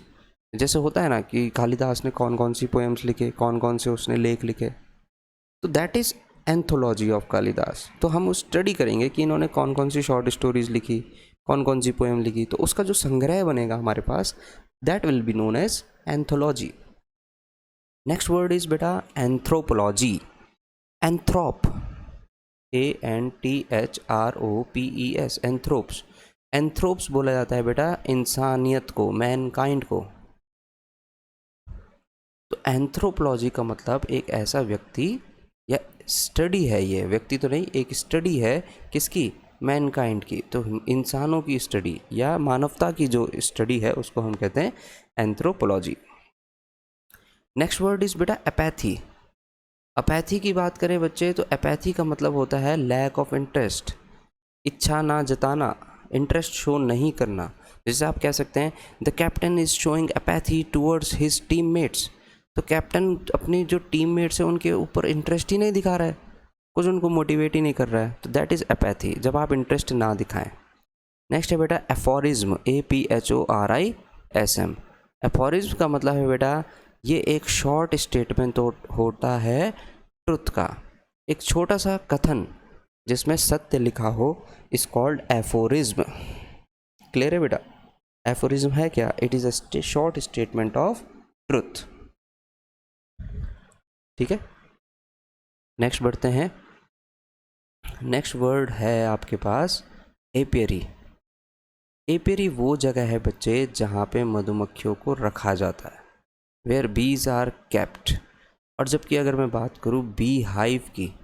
जैसे होता है ना कि कालिदास ने कौन कौन सी पोएम्स लिखे, कौन कौन से उसने लेख लिखे, तो that is anthology of Kalidas. तो हम उस स्टडी करेंगे कि इन्होंने कौन कौन सी शॉर्ट स्टोरीज लिखी, कौन कौन सी पोएम लिखी, तो उसका जो संग्रह बनेगा हमारे पास, that will be known as anthology. Next word is बेटा anthropology. Anthrope, ANTHROPES, anthropes. Anthropes बोला जाता है बेटा इंसानियत को, मैनकाइंड को। तो एंथ्रोपोलॉजी का मतलब एक ऐसा व्यक्ति या स्टडी है, ये व्यक्ति तो नहीं, एक स्टडी है किसकी? मैनकाइंड की। तो इंसानों की स्टडी या मानवता की जो स्टडी है उसको हम कहते हैं एंथ्रोपोलॉजी। नेक्स्ट वर्ड इज बेटा एपैथी। अपैथी की बात करें बच्चे तो एपैथी का मतलब होता है लैक ऑफ इंटरेस्ट, इच्छा ना जताना, इंटरेस्ट शो नहीं करना। जैसे आप कह सकते हैं the captain is showing apathy towards his teammates. तो कैप्टन अपनी जो टीममेट्स हैं उनके ऊपर इंटरेस्ट ही नहीं दिखा रहा है, कुछ उनको मोटिवेट ही नहीं कर रहा है, तो दैट इज़ एपैथी, जब आप इंटरेस्ट ना दिखाएं। नेक्स्ट है बेटा एफोरिज्म, APHORISM। एफोरिज्म का मतलब है बेटा ये एक शॉर्ट स्टेटमेंट होता है ट्रुथ का, एक छोटा सा कथन जिसमें सत्य लिखा हो, इज कॉल्ड एफोरिज्म। क्लियर है बेटा? एफोरिज्म है क्या? It is a short statement of truth. ठीक है, नेक्स्ट बढ़ते हैं। नेक्स्ट वर्ड है आपके पास एपियरी। एपियरी वो जगह है बच्चे जहाँ पे मधुमक्खियों को रखा जाता है, वेयर बीज आर केप्ट। और जबकि अगर मैं बात करूँ बी हाइव की,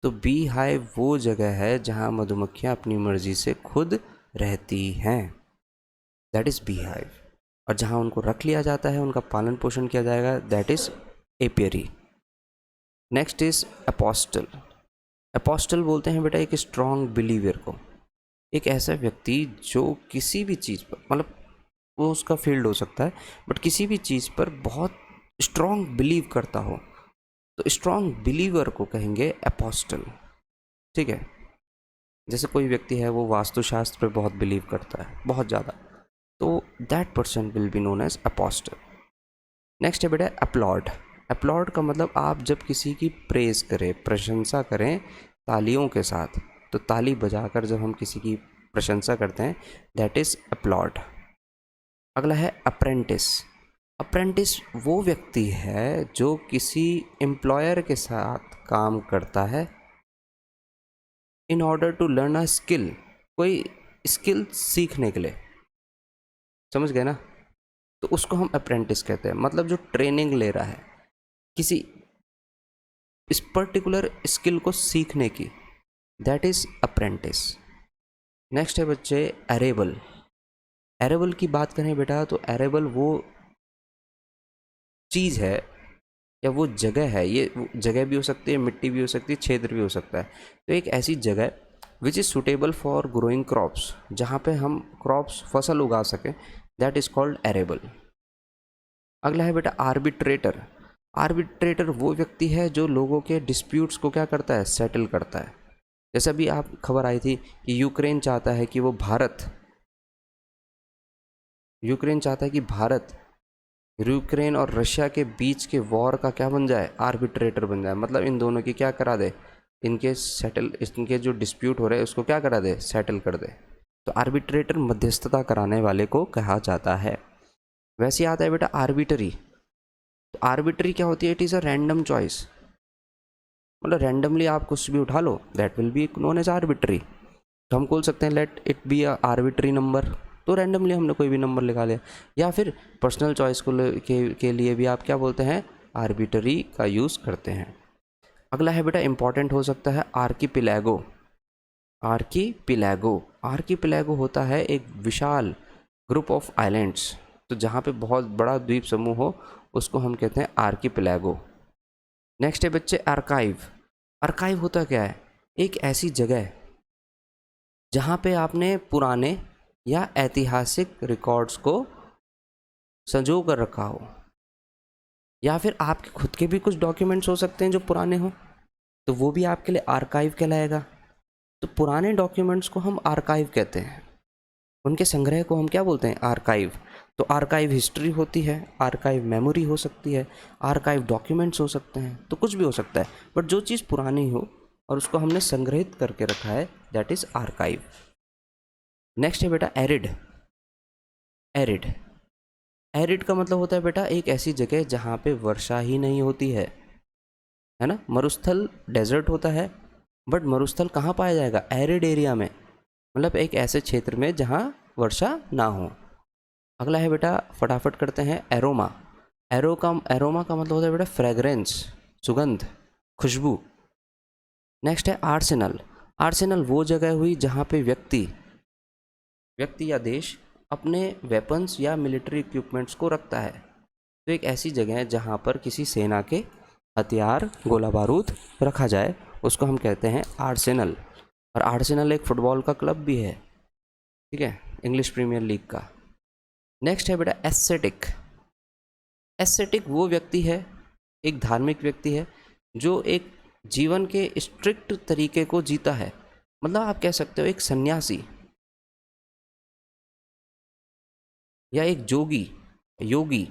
तो बी हाइव वो जगह है जहाँ मधुमक्खियाँ अपनी मर्जी से खुद रहती हैं, दैट इज़ बी हाइव। और जहाँ उनको रख लिया जाता है, उनका पालन पोषण किया जाएगा, that is apiary. Next is apostle. Apostle बोलते हैं बेटा एक स्ट्रॉन्ग बिलीवर को, एक ऐसा व्यक्ति जो किसी भी चीज़ पर, मतलब वो उसका फील्ड हो सकता है, बट किसी भी चीज़ पर बहुत स्ट्रॉन्ग बिलीव करता हो, तो स्ट्रॉन्ग बिलीवर को कहेंगे अपोस्टल। ठीक है, जैसे कोई व्यक्ति है वो वास्तुशास्त्र पर बहुत बिलीव करता है, बहुत ज़्यादा, तो that person will be known as apostle. Next है बेटा अपलॉड। अपलॉड का मतलब आप जब किसी की प्रेज करें, प्रशंसा करें तालियों के साथ, तो ताली बजाकर जब हम किसी की प्रशंसा करते हैं, दैट इज़ अपलॉड। अगला है अप्रेंटिस। अप्रेंटिस वो व्यक्ति है जो किसी एम्प्लॉयर के साथ काम करता है in order to learn a skill, कोई स्किल सीखने के लिए, समझ गए ना? तो उसको हम अप्रेंटिस कहते हैं, मतलब जो ट्रेनिंग ले रहा है किसी इस पर्टिकुलर स्किल को सीखने की, दैट इज अप्रेंटिस। नेक्स्ट है बच्चे एरेबल। एरेबल की बात करें बेटा, तो एरेबल वो चीज़ है या वो जगह है, ये जगह भी हो सकती है, मिट्टी भी हो सकती है, क्षेत्र भी हो सकता है, तो एक ऐसी जगह which is suitable for growing crops, जहाँ पे हम क्रॉप्स फसल उगा सकें, दैट इज़ कॉल्ड एरेबल। अगला है बेटा आर्बिट्रेटर। आर्बिट्रेटर वो व्यक्ति है जो लोगों के डिस्प्यूट्स को क्या करता है, सेटल करता है। जैसे अभी आप खबर आई थी कि यूक्रेन चाहता है कि भारत यूक्रेन और रशिया के बीच के वॉर का क्या बन जाए, आर्बिट्रेटर बन जाए, मतलब इन दोनों की क्या करा दे, इनके जो डिस्प्यूट हो रहे हैं उसको क्या करा दे, सेटल कर दे। तो आर्बिट्रेटर मध्यस्थता कराने वाले को कहा जाता है। वैसे आता है बेटा आर्बिटरी। तो आर्बिटरी क्या होती है, it is a random choice, मतलब रैंडमली आप कुछ भी उठा लो, that will be known as arbitrary. तो हम बोल सकते हैं let it be a arbitrary number, तो रैंडमली हमने कोई भी नंबर लिखा लिया। या फिर पर्सनल चॉइस के लिए भी आप क्या बोलते हैं, आर्बिटरी का यूज़ करते हैं। अगला है बेटा इंपॉर्टेंट हो सकता है आर्कीपिलैगो। आर्कीपिलैगो होता है एक विशाल ग्रुप ऑफ आइलैंड्स, तो जहाँ पे बहुत बड़ा द्वीप समूह हो उसको हम कहते हैं आर्कीपिलैगो। नेक्स्ट है बच्चे आर्काइव। आर्काइव होता क्या है, एक ऐसी जगह जहाँ पे आपने पुराने या ऐतिहासिक रिकॉर्ड्स को संजो कर रखा हो, या फिर आपके खुद के भी कुछ डॉक्यूमेंट्स हो सकते हैं जो पुराने हो, तो वो भी आपके लिए आर्काइव कहलाएगा। तो पुराने डॉक्यूमेंट्स को हम आर्काइव कहते हैं, उनके संग्रह को हम क्या बोलते हैं, आर्काइव। तो आर्काइव हिस्ट्री होती है, आर्काइव मेमोरी हो सकती है, आर्काइव डॉक्यूमेंट्स हो सकते हैं, तो कुछ भी हो सकता है, बट जो चीज़ पुरानी हो और उसको हमने संग्रहित करके रखा है, दैट इज़ आर्काइव। नेक्स्ट है बेटा एरिड। एरिड का मतलब होता है बेटा एक ऐसी जगह जहाँ पे वर्षा ही नहीं होती है ना? मरुस्थल डेजर्ट होता है, बट मरुस्थल कहाँ पाया जाएगा, एरिड एरिया में, मतलब एक ऐसे क्षेत्र में जहाँ वर्षा ना हो। अगला है बेटा फटाफट करते हैं एरोमा। एरोमा का मतलब होता है बेटा फ्रेगरेंस, सुगंध, खुशबू। नेक्स्ट है आर्सेनल। आर्सेनल वो जगह हुई जहाँ पे व्यक्ति या देश अपने वेपन्स या मिलिट्री इक्विपमेंट्स को रखता है। तो एक ऐसी जगह है जहाँ पर किसी सेना के हथियार, गोला बारूद रखा जाए, उसको हम कहते हैं आर्सेनल। और आर्सेनल एक फुटबॉल का क्लब भी है, ठीक है, इंग्लिश प्रीमियर लीग का। नेक्स्ट है बेटा एस्थेटिक। एस्थेटिक वो व्यक्ति है, एक धार्मिक व्यक्ति है जो एक जीवन के स्ट्रिक्ट तरीके को जीता है, मतलब आप कह सकते हो एक सन्यासी या एक जोगी, योगी,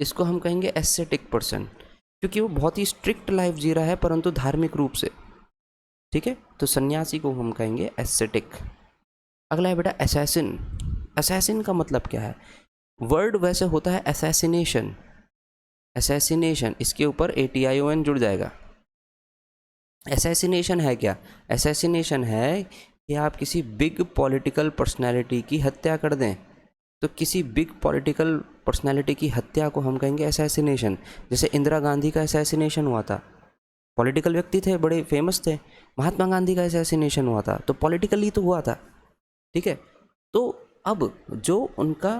इसको हम कहेंगे एस्थेटिक पर्सन, क्योंकि वो बहुत ही स्ट्रिक्ट लाइफ जी रहा है परंतु धार्मिक रूप से। ठीक है, तो सन्यासी को हम कहेंगे एस्थेटिक। अगला है बेटा असैसिन। असैसिन का मतलब क्या है? वर्ड वैसे होता है असैसिनेशन, असैसिनेशन, इसके ऊपर ATION जुड़ जाएगा। असैसिनेशन है क्या? असैसिनेशन है कि आप किसी बिग पॉलिटिकल पर्सनैलिटी की हत्या कर दें। तो किसी बिग पॉलिटिकल पर्सनैलिटी की हत्या को हम कहेंगे असैसिनेशन। जैसे इंदिरा गांधी का असैसिनेशन हुआ था, पॉलिटिकल व्यक्ति थे, बड़े फेमस थे। महात्मा गांधी का असैसिनेशन हुआ था, तो पॉलिटिकली तो हुआ था। ठीक है, तो अब जो उनका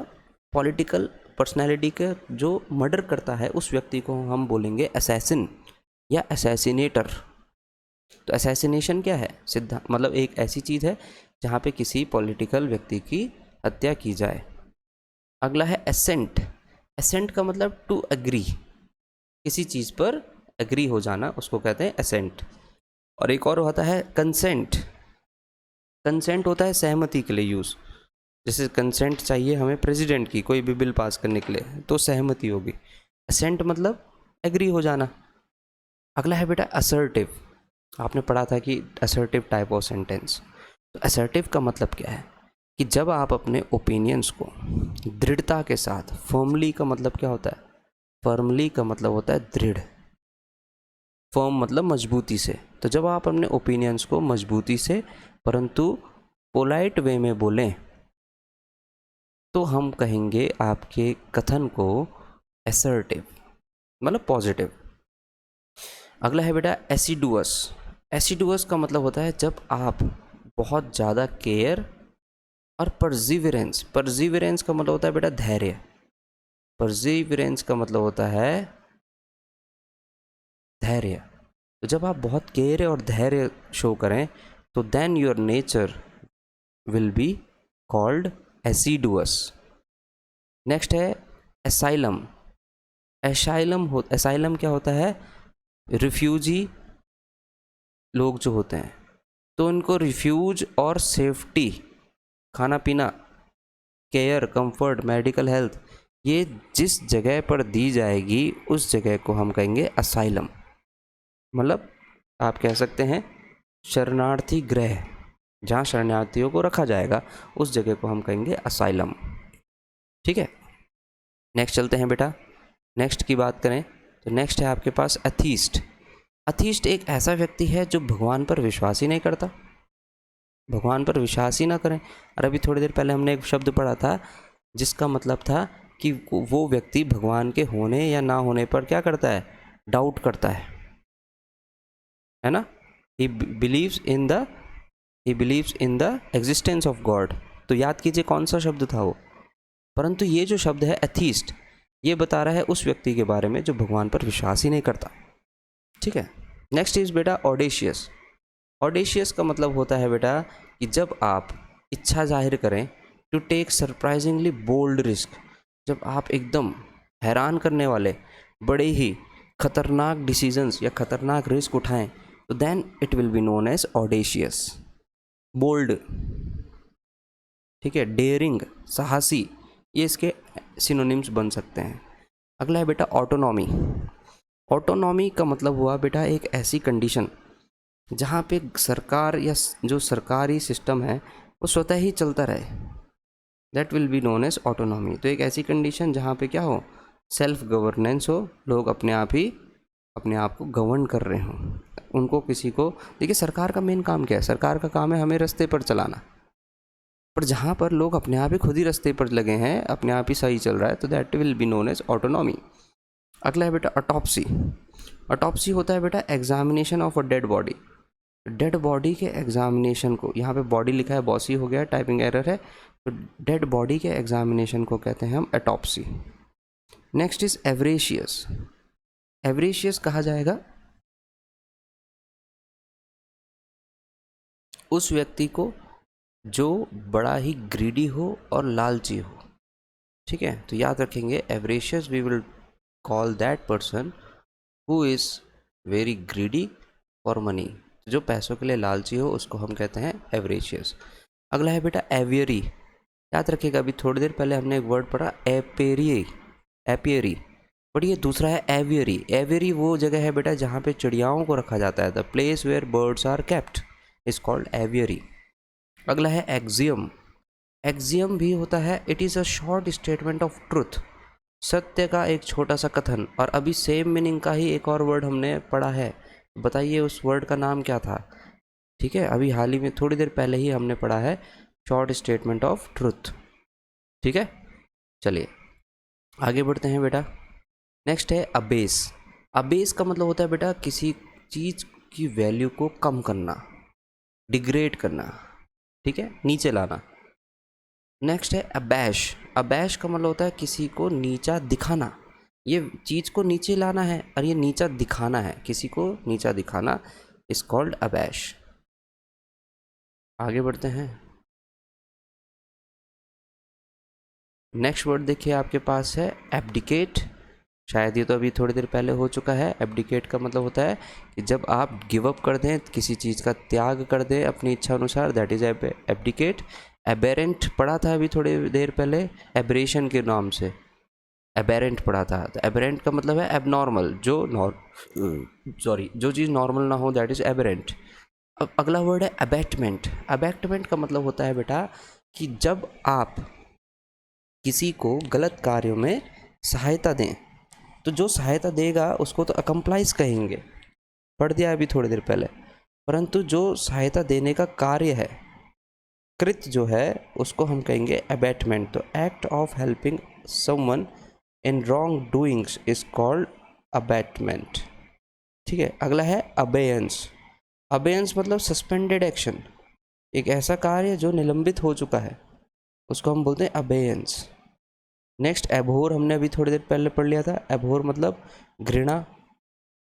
पॉलिटिकल पर्सनैलिटी का जो मर्डर करता है उस व्यक्ति को हम बोलेंगे असैसिन या असैसिनेटर। तो असैसिनेशन क्या है? सिद्धांत मतलब एक ऐसी चीज़ है जहाँ पे किसी पॉलिटिकल व्यक्ति की हत्या की जाए। अगला है एसेंट। एसेंट का मतलब टू एग्री, किसी चीज़ पर एग्री हो जाना, उसको कहते हैं एसेंट। और एक और होता है कंसेंट। कंसेंट होता है सहमति के लिए यूज़। जैसे कंसेंट चाहिए हमें प्रेसिडेंट की कोई भी बिल पास करने के लिए, तो सहमति होगी। असेंट मतलब एग्री हो जाना। अगला है बेटा असर्टिव। आपने पढ़ा था कि असर्टिव टाइप ऑफ सेंटेंस। तो असर्टिव का मतलब क्या है कि जब आप अपने ओपिनियंस को दृढ़ता के साथ, फर्मली का मतलब क्या होता है? फर्मली का मतलब होता है दृढ़, फर्म मतलब मजबूती से। तो जब आप अपने ओपिनियंस को मजबूती से परंतु पोलाइट वे में बोलें तो हम कहेंगे आपके कथन को असर्टिव, मतलब पॉजिटिव। अगला है बेटा एसिडुअस। एसिडुअस का मतलब होता है जब आप बहुत ज़्यादा केयर और परजिवरेंस। परजिवरेंस का मतलब होता है बेटा धैर्य। परजिवरेंस का मतलब होता है धैर्य। तो जब आप बहुत केयर और धैर्य शो करें तो then your nature will be called assiduous. Next है एसाइलम। एसाइलम क्या होता है? रिफ्यूजी लोग जो होते हैं, तो उनको रिफ्यूज और सेफ्टी, खाना पीना, केयर, कंफर्ट, मेडिकल हेल्थ, ये जिस जगह पर दी जाएगी उस जगह को हम कहेंगे असाइलम। मतलब आप कह सकते हैं शरणार्थी गृह, जहाँ शरणार्थियों को रखा जाएगा उस जगह को हम कहेंगे असाइलम। ठीक है, नेक्स्ट चलते हैं बेटा। नेक्स्ट की बात करें तो नेक्स्ट है आपके पास एथीस्ट। एथीस्ट एक ऐसा व्यक्ति है जो भगवान पर विश्वास ही नहीं करता। भगवान पर विश्वास ही ना करें। और अभी थोड़ी देर पहले हमने एक शब्द पढ़ा था जिसका मतलब था कि वो व्यक्ति भगवान के होने या ना होने पर क्या करता है? डाउट करता है ना? He believes in the existence of God. तो याद कीजिए कौन सा शब्द था वो। परंतु ये जो शब्द है एथीस्ट, ये बता रहा है उस व्यक्ति के बारे में जो भगवान पर विश्वास ही नहीं करता। ठीक है, नेक्स्ट इज बेटा ऑडेशियस। ऑडेशियस का मतलब होता है बेटा कि जब आप इच्छा जाहिर करें to take surprisingly bold risk, जब आप एकदम हैरान करने वाले बड़े ही खतरनाक डिसीजंस या खतरनाक रिस्क उठाएं, तो then it will be known as audacious. Bold, ठीक है, डेयरिंग, साहसी, ये इसके सिनोनिम्स बन सकते हैं। अगला है बेटा ऑटोनॉमी। ऑटोनॉमी का मतलब हुआ बेटा एक ऐसी कंडीशन जहाँ पे सरकार या जो सरकारी सिस्टम है वो स्वतः ही चलता रहे, that will be known as autonomy. तो एक ऐसी कंडीशन जहाँ पे क्या हो? सेल्फ गवर्नेंस हो, लोग अपने आप ही अपने आप को गवर्न कर रहे हों, उनको किसी को, देखिए सरकार का मेन काम क्या है? सरकार का काम है हमें रास्ते पर चलाना, पर जहाँ पर लोग अपने आप ही खुद ही रास्ते पर लगे हैं, अपने आप ही सही चल रहा है, तो that will be known as autonomy. अगला है बेटा ऑटोप्सी। ऑटोप्सी होता है बेटा examination of a dead body. Dead body के एग्जामिनेशन को, यहाँ पे बॉडी लिखा है बॉसी हो गया, टाइपिंग एरर है, तो डेड बॉडी के एग्जामिनेशन को कहते हैं हम autopsy. Next is avaricious. Avaricious कहा जाएगा उस व्यक्ति को जो बड़ा ही ग्रीडी हो और लालची हो। ठीक है, तो याद रखेंगे avaricious we will call that person who is very greedy for money, जो पैसों के लिए लालची हो उसको हम कहते हैं एवरेशियस। अगला है बेटा एवियरी। याद रखिएगा, अभी थोड़ी देर पहले हमने एक वर्ड पढ़ा एपेरी, एपियरी, बट ये दूसरा है एवियरी। एवियरी वो जगह है बेटा जहाँ पे चिड़ियाओं को रखा जाता है, the place where birds are kept is called aviary. अगला है एक्सियम। एक्सियम भी होता है, it is a short statement of truth, सत्य का एक छोटा सा कथन। और अभी सेम मीनिंग का ही एक और वर्ड हमने पढ़ा है, बताइए उस वर्ड का नाम क्या था? ठीक है, अभी हाल ही में थोड़ी देर पहले ही हमने पढ़ा है शॉर्ट स्टेटमेंट ऑफ ट्रुथ। ठीक है, चलिए आगे बढ़ते हैं बेटा। नेक्स्ट है अबेस। अबेस का मतलब होता है बेटा किसी चीज़ की वैल्यू को कम करना, डिग्रेड करना, ठीक है, नीचे लाना। नेक्स्ट है अबैश। अबैश का मतलब होता है किसी को नीचा दिखाना, ये चीज़ को नीचे लाना है और ये नीचा दिखाना है, किसी को नीचा दिखाना इज कॉल्ड अबैश। आगे बढ़ते हैं। नेक्स्ट वर्ड देखिए आपके पास है एब्डिकेट। शायद ये तो अभी थोड़ी देर पहले हो चुका है। एब्डिकेट का मतलब होता है कि जब आप गिव अप कर दें, किसी चीज़ का त्याग कर दें अपनी इच्छा अनुसार, दैट इज एब्डिकेट। एबेरेंट पढ़ा था अभी थोड़ी देर पहले, एबरेशन के नाम से एबेरेंट पढ़ा था। तो एबेरेंट का मतलब है एबनॉर्मल, जो चीज़ नॉर्मल ना हो, दैट इज एबेरेंट। अब अगला वर्ड है अबैटमेंट। अबैटमेंट का मतलब होता है बेटा कि जब आप किसी को गलत कार्यों में सहायता दें, तो जो सहायता देगा उसको तो अकम्प्लाइज कहेंगे, पढ़ दिया अभी थोड़ी देर पहले। परंतु जो सहायता देने का कार्य है, कृत्य जो है, उसको हम कहेंगे अबैटमेंट। तो act of helping someone in wrong doings is called abatement. ठीक है, अगला है अबेयंस। अबेयंस मतलब सस्पेंडेड एक्शन, एक ऐसा कार्य जो निलंबित हो चुका है, उसको हम बोलते हैं अबेयंस। नेक्स्ट एबहोर, हमने अभी थोड़ी देर पहले पढ़ लिया था। एबहोर मतलब घृणा,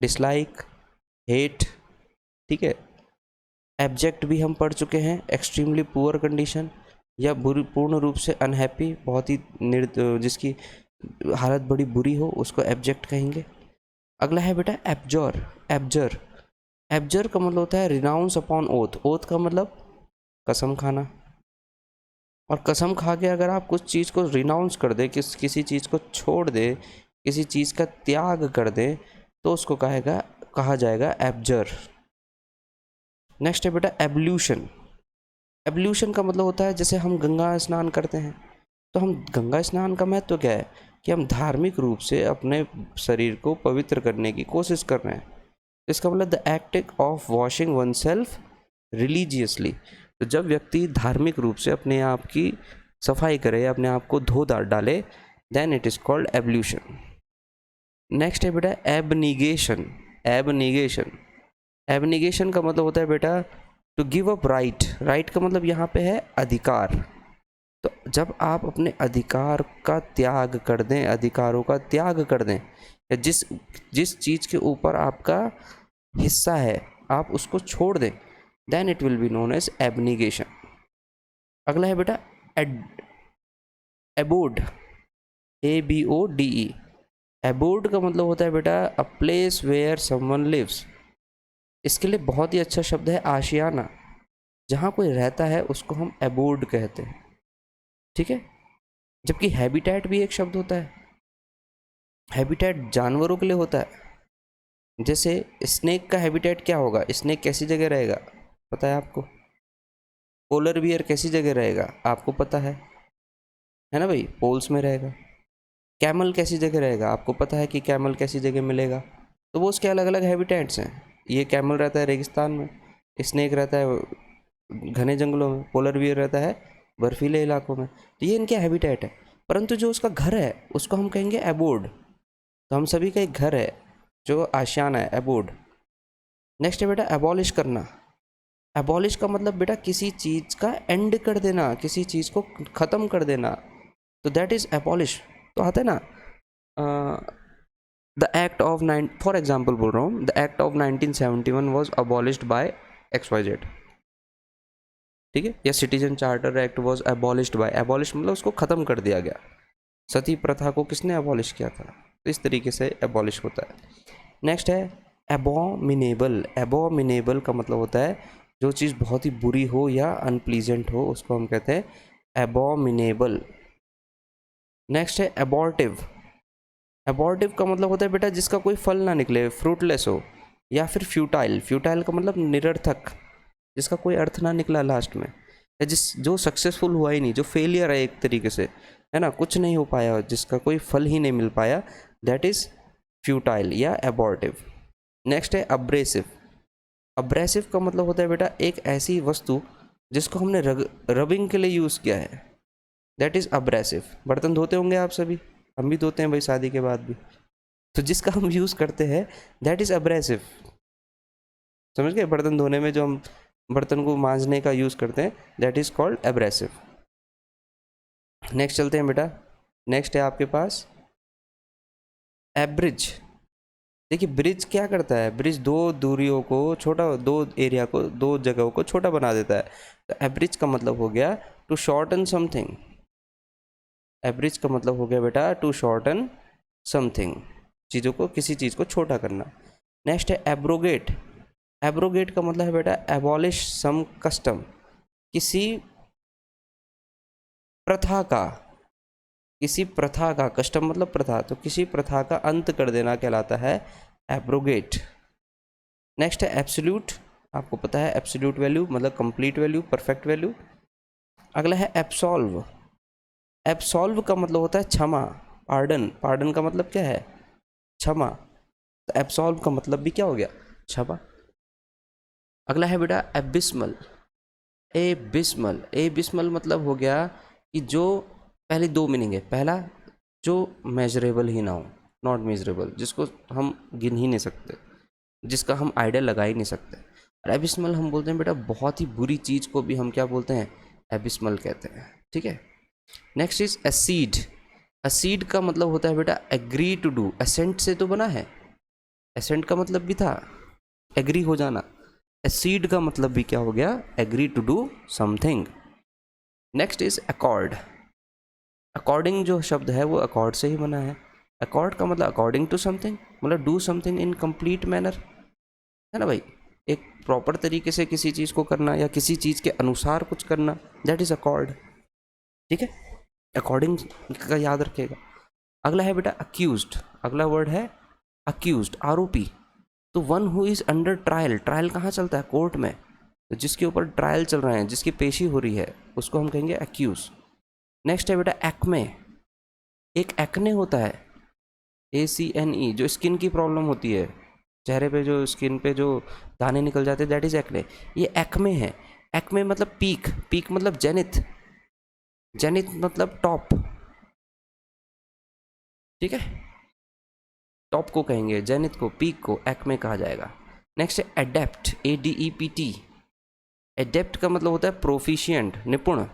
डिसलाइक, हेट। ठीक है, एब्जेक्ट भी हम पढ़ चुके हैं, एक्सट्रीमली पुअर कंडीशन या बुरी, पूर्ण रूप से अनहैप्पी, बहुत ही जिसकी हालत बड़ी बुरी हो, उसको एब्जेक्ट कहेंगे। अगला है बेटा एब्जर। एब्जर, एब्जर का मतलब होता है रिनाउंस अपॉन ओथ। ओथ का मतलब कसम खाना, और कसम खा के अगर आप कुछ चीज़ को रिनाउंस कर दे, किसी चीज़ को छोड़ दे, किसी चीज़ का त्याग कर दे, तो उसको कहा जाएगा एब्जर। नेक्स्ट है बेटा एब्ल्यूशन। एब्ल्यूशन का मतलब होता है जैसे हम गंगा स्नान करते हैं, तो हम गंगा स्नान का महत्व क्या है कि हम धार्मिक रूप से अपने शरीर को पवित्र करने की कोशिश कर रहे हैं। इसका मतलब the act of washing one self religiously. तो जब व्यक्ति धार्मिक रूप से अपने आप की सफाई करे, अपने आप को धो डाले, then it is called ablution. Next है बेटा एबनिगेशन। एबनिगेशन, एबनिगेशन का मतलब होता है बेटा to give up right. Right का मतलब यहाँ पे है अधिकार। तो जब आप अपने अधिकार का त्याग कर दें, अधिकारों का त्याग कर दें, या जिस चीज़ के ऊपर आपका हिस्सा है आप उसको छोड़ दें, then it will be known as abnegation. अगला है बेटा एबोर्ड, ABODE। एबोर्ड का मतलब होता है बेटा a place where someone lives. इसके लिए बहुत ही अच्छा शब्द है आशियाना, जहाँ कोई रहता है उसको हम एबोर्ड कहते हैं। ठीक है, जबकि हैबिटेट भी एक शब्द होता है। हैबिटेट जानवरों के लिए होता है। जैसे स्नेक का हैबिटेट क्या होगा, स्नेक कैसी जगह रहेगा पता है आपको? पोलर बियर कैसी जगह रहेगा आपको पता है ना भाई, पोल्स में रहेगा। कैमल कैसी जगह रहेगा आपको पता है कि कैमल कैसी जगह मिलेगा। तो वो उसके अलग अलग हैबिटेट्स हैं। ये कैमल रहता है रेगिस्तान में, स्नेक रहता है घने जंगलों में, पोलर बियर रहता है बर्फीले इलाकों में। तो ये इनके हैबिटेट है। परंतु जो उसका घर है उसको हम कहेंगे एबोर्ड। तो हम सभी का एक घर है जो आशियाना है, एबोर्ड। नेक्स्ट है बेटा एबॉलिश करना। एबॉलिश का मतलब बेटा किसी चीज़ का एंड कर देना, किसी चीज़ को ख़त्म कर देना, तो दैट इज़ एबॉलिश। तो आता है ना the act of for example बोल रहा हूँ, the act of 1971 was abolished by XYZ। ठीक है, या citizen charter act was abolished by, abolish मतलब उसको ख़त्म कर दिया गया। सती प्रथा को किसने एबॉलिश किया था? तो इस तरीके से एबॉलिश होता है। नेक्स्ट है एबोमिनेबल, एबोमिनेबल का मतलब होता है जो चीज़ बहुत ही बुरी हो या अनप्लीजेंट हो, उसको हम कहते हैं एबोमिनेबल। नेक्स्ट है एबॉर्टिव। एबॉर्टिव का मतलब होता है बेटा जिसका कोई फल ना निकले, फ्रूटलेस हो, या फिर फ्यूटाइल। फ्यूटाइल का मतलब निरर्थक, जिसका कोई अर्थ ना निकला लास्ट में, या जो सक्सेसफुल हुआ ही नहीं, जो फेलियर है एक तरीके से, है ना, कुछ नहीं हो पाया, जिसका कोई फल ही नहीं मिल पाया, दैट इज़ फ्यूटाइल या एबॉर्टिव। नेक्स्ट है अब्रेसिव। अब्रेसिव का मतलब होता है बेटा एक ऐसी वस्तु जिसको हमने रबिंग के लिए यूज़ किया है, दैट इज़ अब्रेसिव। बर्तन धोते होंगे आप सभी, हम भी धोते हैं भाई शादी के बाद भी, तो जिसका हम यूज़ करते हैं दैट इज़ अब्रेसिव। समझ गए, बर्तन धोने में जो हम बर्तन को मांजने का यूज़ करते हैं that is called abrasive. Next चलते हैं बेटा, नेक्स्ट है आपके पास एब्रिज। देखिए ब्रिज क्या करता है, ब्रिज दो दूरियों को छोटा, दो एरिया को, दो जगहों को छोटा बना देता है। तो एब्रिज का मतलब हो गया टू शॉर्टन समथिंग। एब्रिज का मतलब हो गया बेटा टू शॉर्टन समथिंग, चीज़ों को, किसी चीज़ को छोटा करना। नेक्स्ट है एब्रोगेट। एब्रोगेट का मतलब है बेटा एबॉलिश सम कस्टम, किसी प्रथा का, किसी प्रथा का, कस्टम मतलब प्रथा, तो किसी प्रथा का अंत कर देना कहलाता है एब्रोगेट। नेक्स्ट है एब्सोल्यूट। आपको पता है एब्सोल्यूट वैल्यू मतलब कंप्लीट वैल्यू, परफेक्ट वैल्यू। अगला है एब्सॉल्व। एब्सॉल्व का मतलब होता है क्षमा, पार्डन। पार्डन का मतलब क्या है, क्षमा। तो एब्सॉल्व का मतलब भी क्या हो गया, क्षमा। अगला है बेटा एबिस्मल। एबिस्मल, एबिस्मल मतलब हो गया कि जो, पहले दो मीनिंग है। पहला जो मेजरेबल ही ना हो, नॉट मेजरेबल, जिसको हम गिन ही नहीं सकते, जिसका हम आइडिया लगा ही नहीं सकते। और एबिस्मल हम बोलते हैं बेटा बहुत ही बुरी चीज़ को भी हम क्या बोलते हैं, एबिस्मल कहते हैं। ठीक है। Next is acid. एसीड का मतलब होता है बेटा एग्री टू डू। एसेंट से तो बना है, एसेंट का मतलब भी था एग्री हो जाना। एसीड का मतलब भी क्या हो गया, agree to do something. Next is accord. According जो शब्द है वो अकॉर्ड से ही बना है। अकॉर्ड का मतलब अकॉर्डिंग टू समथिंग, मतलब do something in complete manner, है ना भाई, एक प्रॉपर तरीके से किसी चीज़ को करना या किसी चीज़ के अनुसार कुछ करना, दैट इज अकॉर्ड। ठीक है, अकॉर्डिंग का याद रखिएगा। अगला है बेटा अक्यूज्ड। अगला वर्ड है अक्यूज्ड, आरोपी। तो one who is under trial. Trial कहाँ चलता है, कोर्ट में। तो जिसके ऊपर ट्रायल चल रहे हैं, जिसकी पेशी हो रही है, उसको हम कहेंगे अक्यूज। नेक्स्ट है बेटा एक्मे। एक एक्ने होता है, ACNE, जो स्किन की प्रॉब्लम होती है, चेहरे पे जो स्किन पे जो दाने निकल जाते हैं, दैट इज एक्ने। ये एक्मे है। एक्मे मतलब पीक, पीक मतलब जेनिथ, जेनिथ मतलब टॉप। ठीक है, टॉप को कहेंगे, जेनिथ को, पीक को एक्मे कहा जाएगा। नेक्स्ट है एडेप्ट, ADEPT। एडेप्ट का मतलब होता है प्रोफिशिएंट, निपुण।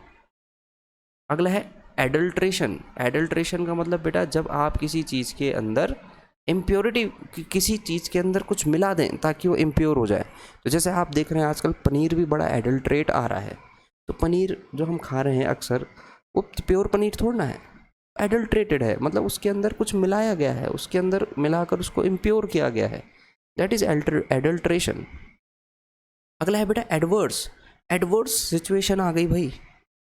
अगला है एडल्ट्रेशन। एडल्ट्रेशन का मतलब बेटा जब आप किसी चीज़ के अंदर इम्प्योरिटी, किसी चीज़ के अंदर कुछ मिला दें ताकि वो इम्प्योर हो जाए। तो जैसे आप देख रहे हैं आजकल पनीर भी बड़ा एडल्ट्रेट आ रहा है। तो पनीर जो हम खा रहे हैं अक्सर, वो प्योर पनीर थोड़ा ना है, एडल्ट्रेटेड है, मतलब उसके अंदर कुछ मिलाया गया है, उसके अंदर मिलाकर उसको इम्प्योर किया गया है, दैट इज़ एडल्ट्रेशन। अगला है बेटा एडवर्स। एडवर्स सिचुएशन आ गई भाई।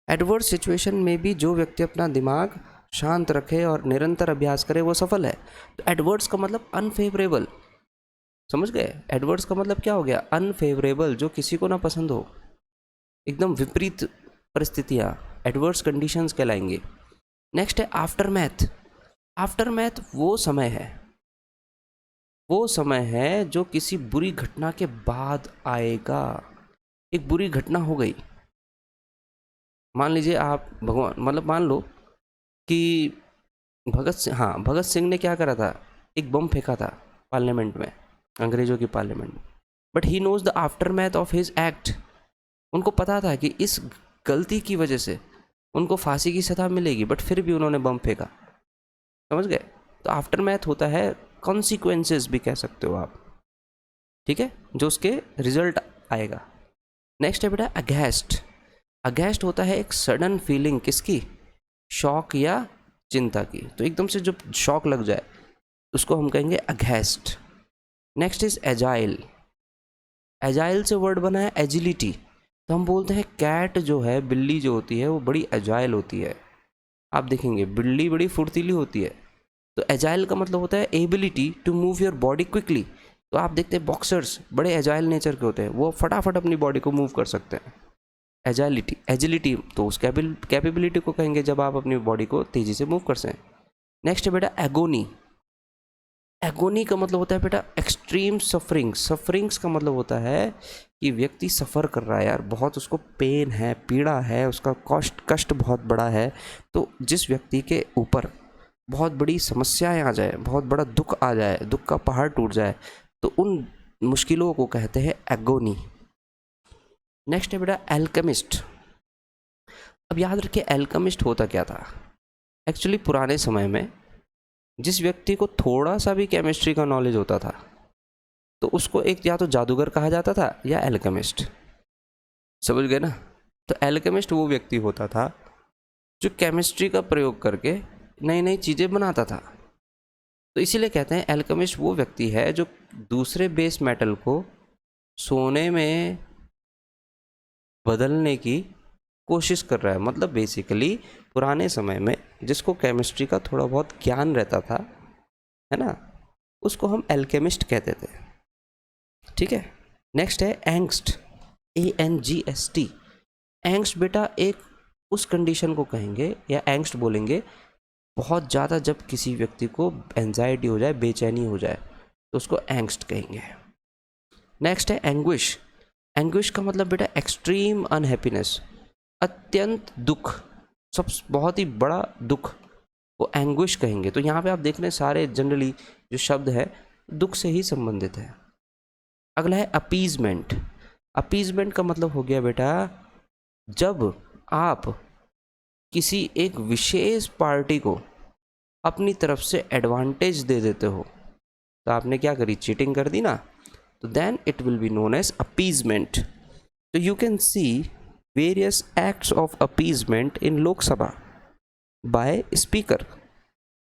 एडवर्स सिचुएशन में भी जो व्यक्ति अपना दिमाग शांत रखे और निरंतर अभ्यास करे वो सफल है। तो एडवर्स का मतलब अनफेवरेबल, समझ गए। एडवर्स का मतलब क्या हो गया, अनफेवरेबल, जो किसी को ना पसंद हो, एकदम विपरीत परिस्थितियाँ, एडवर्स कंडीशंस कहलाएंगे। नेक्स्ट है आफ्टर मैथ। आफ्टर मैथ वो समय है, वो समय है जो किसी बुरी घटना के बाद आएगा। एक बुरी घटना हो गई, मान लीजिए आप, भगवान मतलब मान लो कि भगत सिंह ने क्या करा था, एक बम फेंका था पार्लियामेंट में, अंग्रेजों की पार्लियामेंट में। But he knows the aftermath of his act. उनको पता था कि इस गलती की वजह से उनको फांसी की सजा मिलेगी, बट फिर भी उन्होंने बम फेंका। समझ गए। तो आफ्टर मैथ होता है, कॉन्सिक्वेंसेस भी कह सकते हो आप, ठीक है, जो उसके रिजल्ट आएगा। नेक्स्ट है बेटा अगेस्ट। अगेस्ट होता है एक सडन फीलिंग, किसकी, शॉक या चिंता की। तो एकदम से जब शॉक लग जाए उसको हम कहेंगे against. Next is agile. Agile से वर्ड बना है एजिलिटी। तो हम बोलते हैं कैट जो है, बिल्ली जो होती है वो बड़ी एजाइल होती है। आप देखेंगे बिल्ली बड़ी फुर्तीली होती है। तो एजाइल का मतलब होता है ability to move your body quickly. तो आप देखते हैं बॉक्सर्स बड़े एजाइल नेचर के होते हैं, वो फटाफट अपनी बॉडी को मूव कर सकते हैं। एजाइलिटी, एजिलिटी तो उस कैपेबिलिटी को कहेंगे जब आप अपनी बॉडी को तेज़ी से मूव कर सकें। नेक्स्ट है बेटा एगोनी। एगोनी का मतलब होता है बेटा एक्सट्रीम सफरिंग। सफरिंग्स का मतलब होता है कि व्यक्ति सफ़र कर रहा है यार, बहुत उसको पेन है, पीड़ा है, उसका कष्ट बहुत बड़ा है। तो जिस व्यक्ति के ऊपर बहुत बड़ी समस्याएं आ जाए, बहुत बड़ा दुख आ जाए, दुख का पहाड़ टूट जाए, तो उन मुश्किलों को कहते हैं एगोनी। नेक्स्ट है बेटा एल्केमिस्ट। अब याद रखिए एल्केमिस्ट होता क्या था। एक्चुअली पुराने समय में जिस व्यक्ति को थोड़ा सा भी केमिस्ट्री का नॉलेज होता था तो उसको एक या तो जादूगर कहा जाता था या एल्केमिस्ट। समझ गए ना। तो एल्केमिस्ट वो व्यक्ति होता था जो केमिस्ट्री का प्रयोग करके नई नई चीज़ें बनाता था। तो इसीलिए कहते हैं एल्केमिस्ट वो व्यक्ति है जो दूसरे बेस मेटल को सोने में बदलने की कोशिश कर रहा है। मतलब बेसिकली पुराने समय में जिसको केमिस्ट्री का थोड़ा बहुत ज्ञान रहता था, है ना, उसको हम एल्केमिस्ट कहते थे। ठीक है। नेक्स्ट है एंग्स्ट, ANGST। एंग्स्ट बेटा एक उस कंडीशन को कहेंगे या एंग्स्ट बोलेंगे बहुत ज़्यादा जब किसी व्यक्ति को एंजाइटी हो जाए, बेचैनी हो जाए, तो उसको एंग्स्ट कहेंगे। नेक्स्ट है एंग्विश। एंग्विश का मतलब बेटा एक्सट्रीम अनहैप्पीनेस, अत्यंत दुख, सब बहुत ही बड़ा दुख को एंग्विश कहेंगे। तो यहाँ पे आप देख रहे हैं सारे जनरली जो शब्द है दुख से ही संबंधित है। अगला है अपीजमेंट। अपीजमेंट का मतलब हो गया बेटा जब आप किसी एक विशेष पार्टी को अपनी तरफ से एडवांटेज दे देते हो, तो आपने क्या करी, चीटिंग कर दी ना, तो then it will be known as appeasement. तो you can see various acts of appeasement in Lok Sabha by speaker.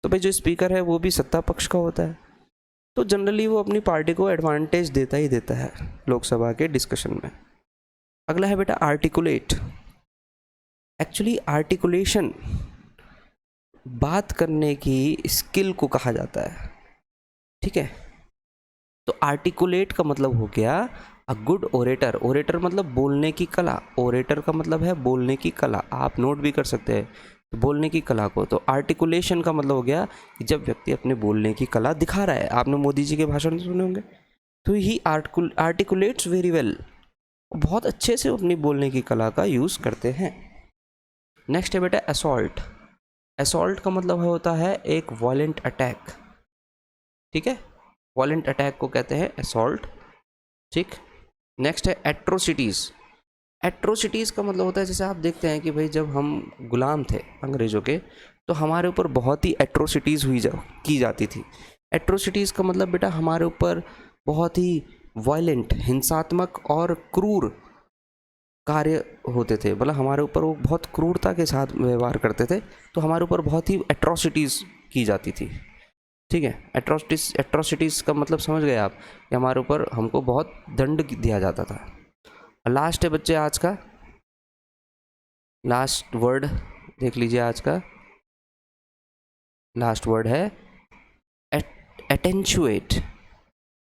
तो भाई जो स्पीकर है वो भी सत्ता पक्ष का होता है, तो जनरली वो अपनी पार्टी को एडवांटेज देता ही देता है लोकसभा के डिस्कशन में। अगला है बेटा आर्टिकुलेट। एक्चुअली आर्टिकुलेशन बात करने की स्किल को कहा जाता है। ठीक है। तो आर्टिकुलेट का मतलब हो गया अ गुड ओरेटर। ओरेटर मतलब बोलने की कला। ओरेटर का मतलब है बोलने की कला। आप नोट भी कर सकते हैं तो बोलने की कला को। तो आर्टिकुलेशन का मतलब हो गया कि जब व्यक्ति अपने बोलने की कला दिखा रहा है। आपने मोदी जी के भाषण सुने होंगे, तो ही आर्टिकुलेट्स वेरी वेल, बहुत अच्छे से अपनी बोलने की कला का यूज़ करते हैं। नेक्स्ट है बेटा असॉल्ट। असॉल्ट का मतलब होता है एक वायलेंट अटैक। ठीक है, वायलेंट अटैक को कहते हैं असॉल्ट। ठीक। नेक्स्ट है एट्रोसिटीज़। एट्रोसिटीज़ का मतलब होता है जैसे आप देखते हैं कि भाई जब हम गुलाम थे अंग्रेज़ों के, तो हमारे ऊपर बहुत ही एट्रोसिटीज़ की जाती थी। एट्रोसिटीज़ का मतलब बेटा हमारे ऊपर बहुत ही वायलेंट, हिंसात्मक और क्रूर कार्य होते थे। मतलब हमारे ऊपर वो बहुत क्रूरता के साथ व्यवहार करते थे, तो हमारे ऊपर बहुत ही एट्रोसिटीज़ की जाती थी। ठीक है। एट्रोसिटीज़ का मतलब समझ गए आप कि हमारे ऊपर हमको बहुत दंड दिया जाता था। लास्ट है बच्चे आज का लास्ट वर्ड, देख लीजिए आज का लास्ट वर्ड है अटेंचुएट।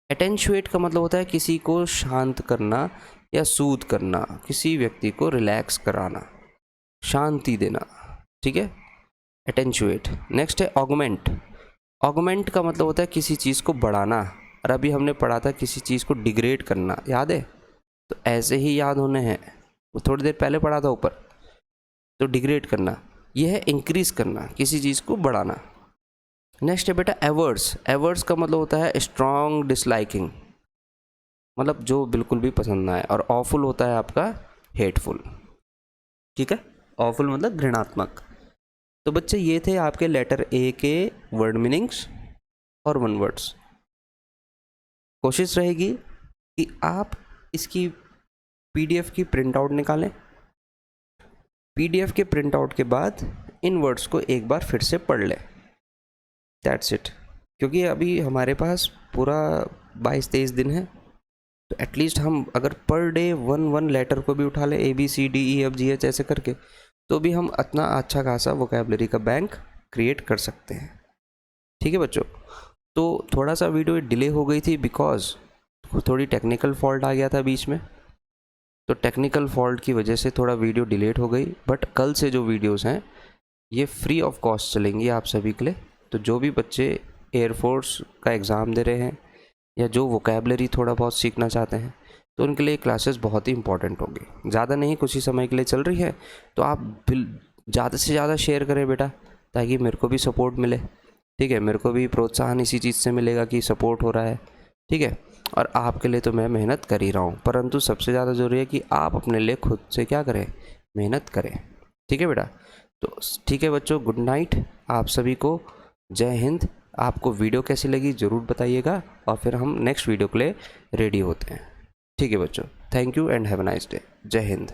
अटेंचुएट का मतलब होता है किसी को शांत करना या सूद करना, किसी व्यक्ति को रिलैक्स कराना, शांति देना। ठीक है, अटेंचुएट। नेक्स्ट है ऑगमेंट। ऑगमेंट का मतलब होता है किसी चीज़ को बढ़ाना, और अभी हमने पढ़ा था किसी चीज़ को डिग्रेड करना, याद है? तो ऐसे ही याद होने हैं, वो थोड़ी देर पहले पढ़ा था ऊपर। तो डिग्रेड करना यह है इंक्रीज करना, किसी चीज़ को बढ़ाना। नेक्स्ट है बेटा एवर्स। एवर्स का मतलब होता है स्ट्रॉन्ग डिसलाइकिंग, मतलब जो बिल्कुल भी पसंद ना आए। और ऑफुल होता है आपका हेटफुल। ठीक है, ऑफुल मतलब घृणात्मक। तो बच्चे ये थे आपके लेटर ए के वर्ड मीनिंग्स और वन वर्ड्स। कोशिश रहेगी कि आप इसकी पीडीएफ की प्रिंट आउट निकालें। पीडीएफ के प्रिंट आउट के बाद इन वर्ड्स को एक बार फिर से पढ़ लें। That's it. क्योंकि अभी हमारे पास पूरा 22-23 दिन है, तो एटलीस्ट हम अगर पर डे वन लेटर को भी उठा लें, ABCDEFGH ऐसे करके, तो भी हम इतना अच्छा खासा वोकेबलरी का बैंक क्रिएट कर सकते हैं। ठीक है बच्चों, तो थोड़ा सा वीडियो डिले हो गई थी बिकॉज थोड़ी टेक्निकल फॉल्ट आ गया था बीच में, तो टेक्निकल फॉल्ट की वजह से थोड़ा वीडियो डिलेट हो गई। बट कल से जो वीडियोस हैं ये फ्री ऑफ कॉस्ट चलेंगी आप सभी के लिए। तो जो भी बच्चे एयरफोर्स का एग्ज़ाम दे रहे हैं या जो वोकेबलरी थोड़ा बहुत सीखना चाहते हैं, तो उनके लिए क्लासेस बहुत ही इंपॉर्टेंट होगी। ज़्यादा नहीं, कुछ ही समय के लिए चल रही है, तो आप ज़्यादा से ज़्यादा शेयर करें बेटा, ताकि मेरे को भी सपोर्ट मिले। ठीक है, मेरे को भी प्रोत्साहन इसी चीज़ से मिलेगा कि सपोर्ट हो रहा है। ठीक है, और आपके लिए तो मैं मेहनत कर ही रहा हूँ, परंतु सबसे ज़्यादा ज़रूरी है कि आप अपने लिए खुद से क्या करें, मेहनत करें। ठीक है बेटा, तो ठीक है बच्चों, गुड नाइट आप सभी को, जय हिंद। आपको वीडियो कैसी लगी ज़रूर बताइएगा, और फिर हम नेक्स्ट वीडियो के लिए रेडी होते हैं। ठीक है बच्चों, thank you and have a nice day. जय हिंद।